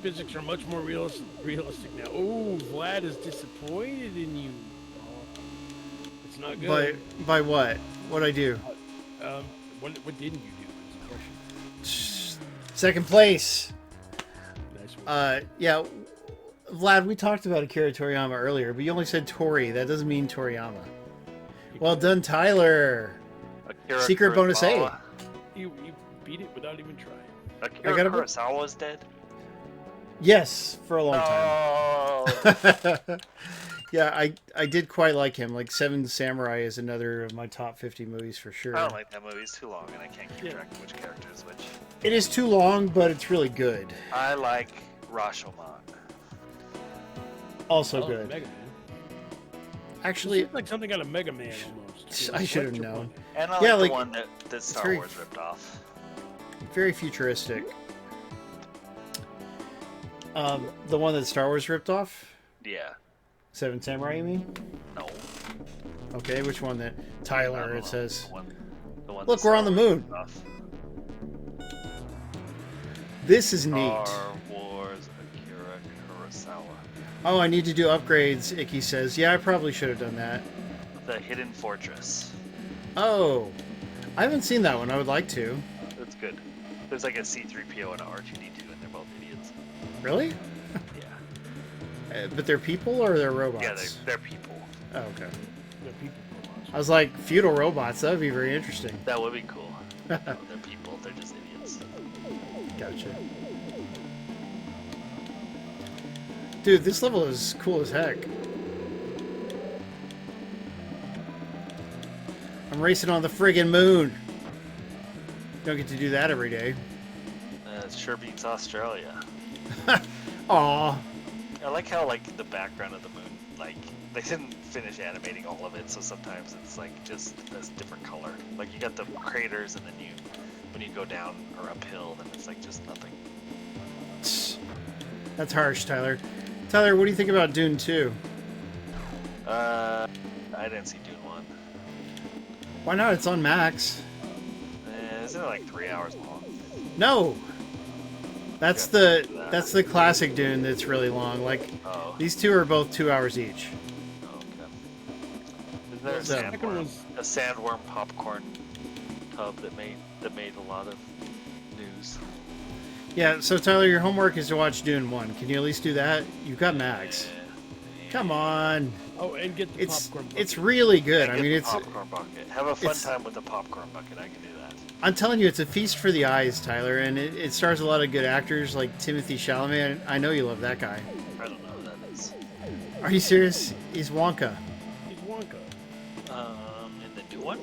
Physics are much more realistic now. Oh, Vlad is disappointed in you. Oh, it's not good.
By what? What'd I do?
What didn't you do? Is the question.
Second place.
Nice one.
Yeah, Vlad, we talked about Akira Toriyama earlier, but you only said Tori. That doesn't mean Toriyama. Well done, Tyler.
Akira
Secret bonus A.
Kurosawa.
You beat it without even trying.
Akira
gotta-
Kurosawa's dead?
Yes, for a long time.
Oh,
Yeah, I did quite like him. Like Seven Samurai is another of my top 50 movies for sure.
I don't like that movie. It's too long, and I can't keep
Yeah.
track of which character is which.
It is too long, but it's really good.
I like Rashomon.
Also
Oh,
good.
Mega Man.
Actually,
It's like something out of Mega Man almost.
I should have
Electro
known.
One.
And I
Yeah,
like
like,
the one that Star
very-
Wars ripped off.
very futuristic. The one that Star Wars ripped off?
Yeah.
Seven Samurai, you mean?
No.
Okay, which one that?
I don't
Tyler,
know.
it says.
The one
Look,
that
we're
Star
on the
Wars
moon.
ripped off.
This is neat.
Star Wars Akira Kurosawa.
Oh, I need to do upgrades, Icky says. Yeah, I probably should have done that.
The Hidden Fortress.
Oh, I haven't seen that one. I would like to.
That's good. There's like a C-3PO and a R2-D2, and they're both idiots.
Really?
Yeah.
But they're people or they're robots?
Yeah, they're people.
Oh, okay.
They're people robots.
I was like, feudal robots. That would be very interesting.
That would be cool. No, they're people. They're just idiots.
Gotcha. Dude, this level is cool as heck. I'm racing on the friggin' moon. Don't get to do that every day.
It sure beats Australia.
Aw.
I like how like the background of the moon, like they didn't finish animating all of it, so sometimes it's like just this different color. Like you got the craters, and then when you go down or uphill, then it's like just nothing.
That's harsh, Tyler. Tyler, what do you think about Dune 2?
I didn't see Dune 1.
Why not? It's on Max.
Isn't it like 3 hours long?
No. That's the classic Dune that's really long. Like
Oh,
these two are both 2 hours each.
okay. Isn't there a
So-
Second
sandworm,
one's-
a sandworm popcorn tub that made a lot of news?
Yeah, so Tyler, your homework is to watch Dune 1. Can you at least do that? You've got Max. Come on.
Oh, and get the popcorn bucket.
It's really good.
Yeah,
I
get
mean,
the
it's
popcorn bucket. Have a fun
it's-
time with the popcorn bucket. I can do that.
I'm telling you, it's a feast for the eyes, Tyler, and it stars a lot of good actors like Timothy Chalamet. I know you love that guy.
I don't know who that is.
Are you serious? He's Wonka.
He's Wonka.
In the new one?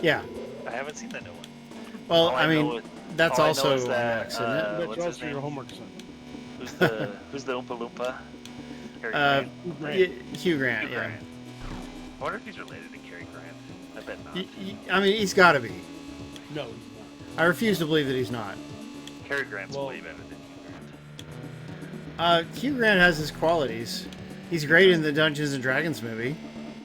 Yeah.
I haven't seen the new one.
Well,
All
I mean,
know is-
that's
all I know
also
is
on
that,
Max, isn't it?
That's
what's his
also your
name?
homework son.
Who's the Oompa Loompa? Harry
Uh,
Grant?
Hugh Grant.
Hugh
Yeah.
Grant. I wonder if he's related to bet not.
I mean, he's got to be.
No, he's
I refuse to believe that he's not.
Cary Grant's
Well-
way better than Hugh Grant.
Hugh Grant has his qualities. He's great in the Dungeons and Dragons movie.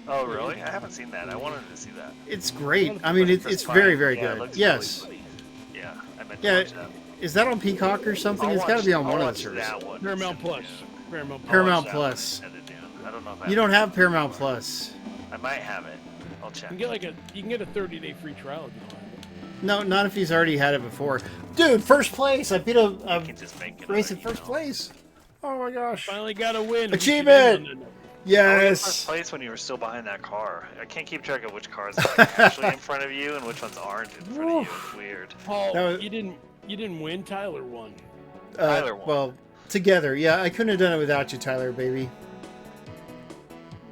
Oh, really? I haven't seen that. I wanted to see that.
It's great. I mean, it's very, very
Yeah, it
good.
looks
Yes.
really funny. Yeah, I meant
Yeah.
to watch that.
Is that on Peacock or something?
I'll
It's got to be on
watch-
one
I'll
of the
watch
services.
that one.
Paramount
Send it
Plus.
in.
Paramount Plus.
Paramount
I'll watch that one and
Plus.
send it in. I don't know if I
You don't have Paramount Plus.
I might have it. I'll check.
You can get a 30-day free trial if you don't have it.
No, not if he's already had it before. Dude, first place! I beat a
You can just make it.
race in first place. Oh my gosh.
Finally got a win.
Achievement!
First
Yes!
place when you were still behind that car. I can't keep track of which cars are like actually in front of you and which ones aren't in front of you. It's weird.
Paul,
That was-
you didn't win. Tyler won.
Tyler won.
Well, together. Yeah, I couldn't have done it without you, Tyler, baby.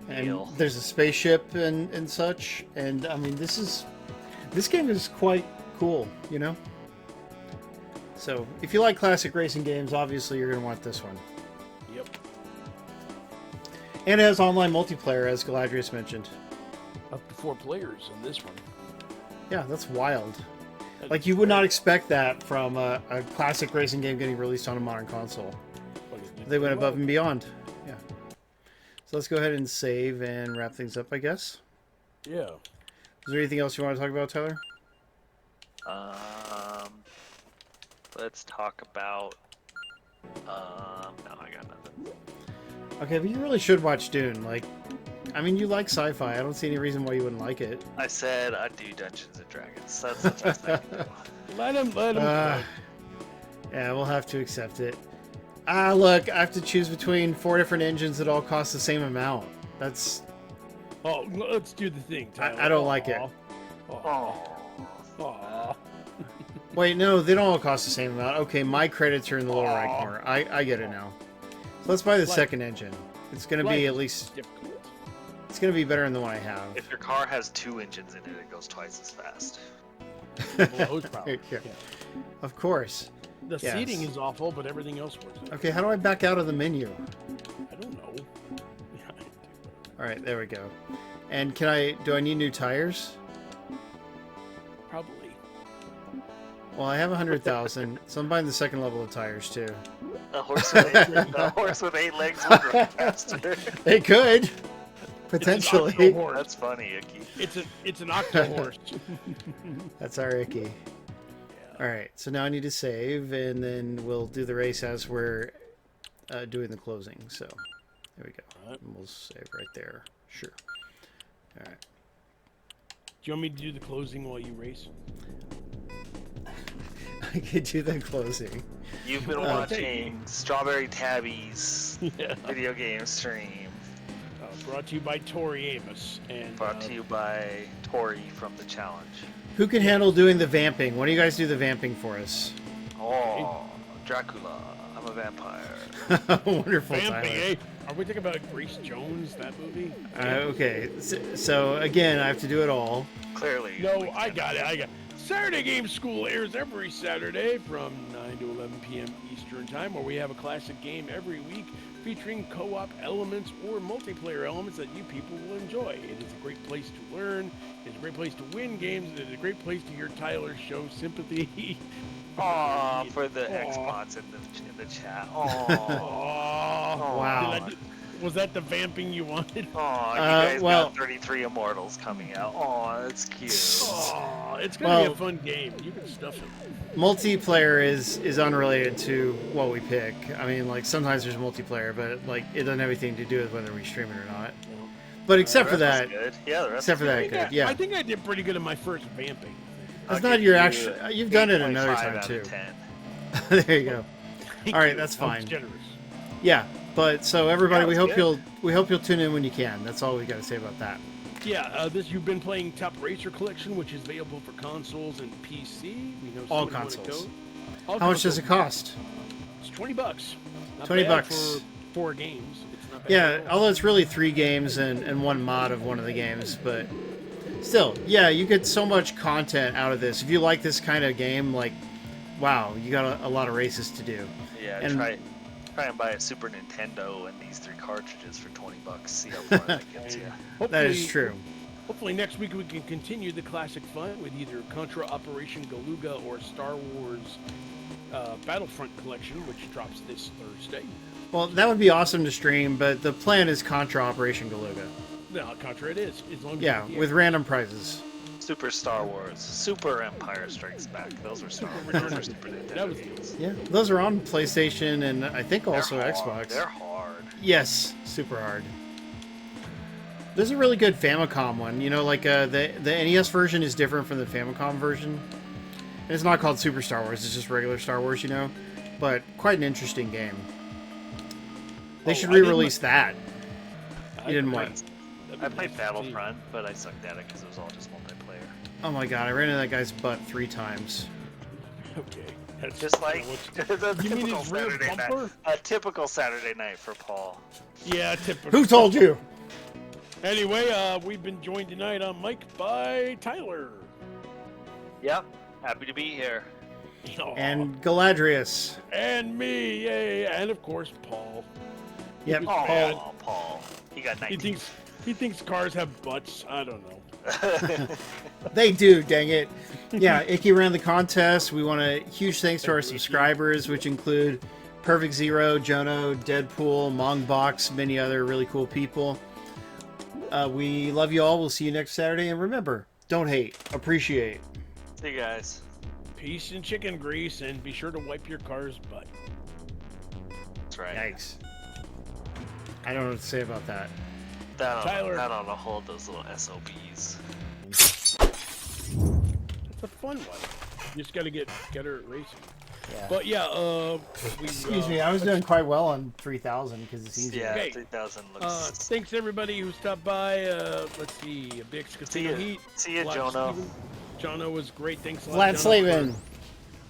And
Neil.
there's a spaceship and such. And, I mean, this game is quite cool, you know? So, if you like classic racing games, obviously you're going to want this one.
Yep.
And it has online multiplayer, as Galadrius mentioned.
Up to 4 players in this one.
Yeah, that's wild. Like, you would not expect that from a classic racing game getting released on a modern console. They went above and beyond. Yeah. So let's go ahead and save and wrap things up, I guess.
Yeah.
Is there anything else you want to talk about, Tyler?
Let's talk about. No, I got nothing.
Okay, but you really should watch Dune. Like, I mean, you like sci-fi. I don't see any reason why you wouldn't like it.
I said I'd do Dungeons and Dragons. That's the best I can do.
Let him play.
Yeah, we'll have to accept it. Look, I have to choose between 4 different engines that all cost the same amount. That's...
Oh, let's do the thing, Tyler.
I don't like it.
Oh.
Aw.
Wait, no, they don't all cost the same amount. Okay, my credits are in the lower right corner. I get it now. So let's buy the second engine. It's going to be at least...
Difficult.
It's going to be better than the one I have.
If your car has 2 engines in it, it goes twice as fast.
Well, probably.
Yeah. Of course.
The
Yes.
seating is awful, but everything else works.
Okay, how do I back out of the menu?
I don't know.
All right, there we go. And do I need new tires?
Probably.
Well, I have 100,000, so I'm buying the second level of tires too.
A horse with 8 legs would run faster.
They could, potentially.
It's an octo horse.
That's funny, Icky.
It's an octo horse.
That's our Icky. All right, so now I need to save, and then we'll do the race as we're doing the closing. So there we go.
Alright.
And we'll save right there. Sure. All right.
Do you want me to do the closing while you race?
I could do the closing.
You've been watching Strawberry Tabby's video game stream.
Brought to you by Tori Amos and
Brought to you by Tori from The Challenge.
Who can handle doing the vamping? Why don't you guys do the vamping for us?
Oh, Dracula. I'm a vampire.
Wonderful,
Vamping,
Tyler.
eh? Are we talking about Grace Jones, that movie?
Okay, so again, I have to do it all.
Clearly.
No,
we
I
can-
got it. Saturday Game School airs every Saturday from 9 to 11 p.m. Eastern Time, where we have a classic game every week featuring co-op elements or multiplayer elements that you people will enjoy. It is a great place to learn. It's a great place to win games. It is a great place to hear Tyler show sympathy.
Aw, for the
Aw.
Xbox in the chat. Aw.
Aw.
Wow.
Was that the vamping you wanted?
Aw, you guys
well-
got 33 Immortals coming out. Aw, that's cute.
Aw, it's gonna be
Well-
a fun game. You can stuff it.
Multiplayer is unrelated to what we pick. I mean, like, sometimes there's multiplayer, but like it doesn't have anything to do with whether we stream it or not. But except for
The rest
that,
was good. Yeah, the rest
except for
was
that,
good.
good. Yeah,
I think I did pretty good in my first vamping.
that's
I'll
not
give
your
you
actual. You've done it another
8.5
time
out
too.
of 10.
There you go.
Thank
All right,
you.
that's
That was
fine.
generous.
Yeah, but so everybody,
Yeah,
we
that's
hope
good.
we hope you'll tune in when you can. That's all we got to say about that.
Yeah, you've been playing Top Racer Collection, which is available for consoles and PC. We know
All
somebody wanted
consoles.
code. All
How much does it
consoles.
cost?
It's $20. Not
20
bad
bucks.
for 4 games. It's not bad
Yeah,
at all.
although it's really 3 games and one mod of one of the games, but still, yeah, you get so much content out of this. If you like this kind of game, like, wow, you got a lot of races to do.
Yeah,
And-
try and buy a Super Nintendo and these 3 cartridges for $20. See how far that gets you.
That is
Hopefully-
true.
Hopefully next week we can continue the classic fun with either Contra Operation Galuga or Star Wars Battlefront Collection, which drops this Thursday.
Well, that would be awesome to stream, but the plan is Contra Operation Galuga.
No, Contra it is. As long as
Yeah, with random prizes.
Super Star Wars, Super Empire Strikes Back. Those were Star Wars. Those were Super Nintendo
That was
games.
Yeah, those are on PlayStation and I think also
They're
Xbox.
hard. They're hard.
Yes, super hard. There's a really good Famicom one. You know, like the NES version is different from the Famicom version. And it's not called Super Star Wars, it's just regular Star Wars, you know? But quite an interesting game. They should re-release that. You didn't want.
I played Battlefront, but I sucked at it because it was all just multiplayer.
Oh my god, I ran into that guy's butt 3 times.
Okay. That's
Just like the
You mean
typical
his rear
Saturday night.
bumper?
A typical Saturday night for Paul.
Yeah, typical.
Who told you?
Anyway, we've been joined tonight on mic by Tyler.
Yep. Happy to be here.
Aw.
And Galadrius.
And me, yay, and of course Paul.
Yep.
Who's
Oh,
bad.
Paul. He got
He
19.
thinks cars have butts. I don't know.
They do, dang it. Yeah, Icky ran the contest. We want a huge thanks to our subscribers, which include Perfect Zero, Jono, Deadpool, Mongbox, many other really cool people. We love you all. We'll see you next Saturday. And remember, don't hate, appreciate.
See you guys.
Peace and chicken grease, and be sure to wipe your car's butt.
That's right.
Yikes. I don't know what to say about that.
Tyler.
That ought to hold those little SOBs.
It's a fun one. You just gotta get her at racing.
Yeah.
But yeah,
Excuse me, I was doing quite well on 3000 because it's easy.
Yeah,
Okay.
3000 looks.
thanks everybody who stopped by. Let's see, a big Casino Heat.
See ya,
Vlad
Jono.
Steven. Jono was great. Thanks a lot.
Vlad
Jono,
Slavin,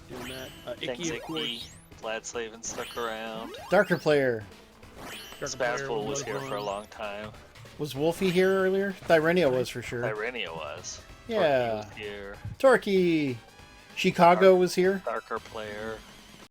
for doing that.
Thanks,
Icky, of course.
Icky. Vlad Slavin stuck around.
Darker Player.
Darker Player
Spazpool was
a
here
lot of
for a
fun.
long time.
Was Wolfie here earlier? Thyrenia was for sure.
Tyrania was.
Yeah.
Torky was here.
Torquay. Chicago was here.
Darker Player.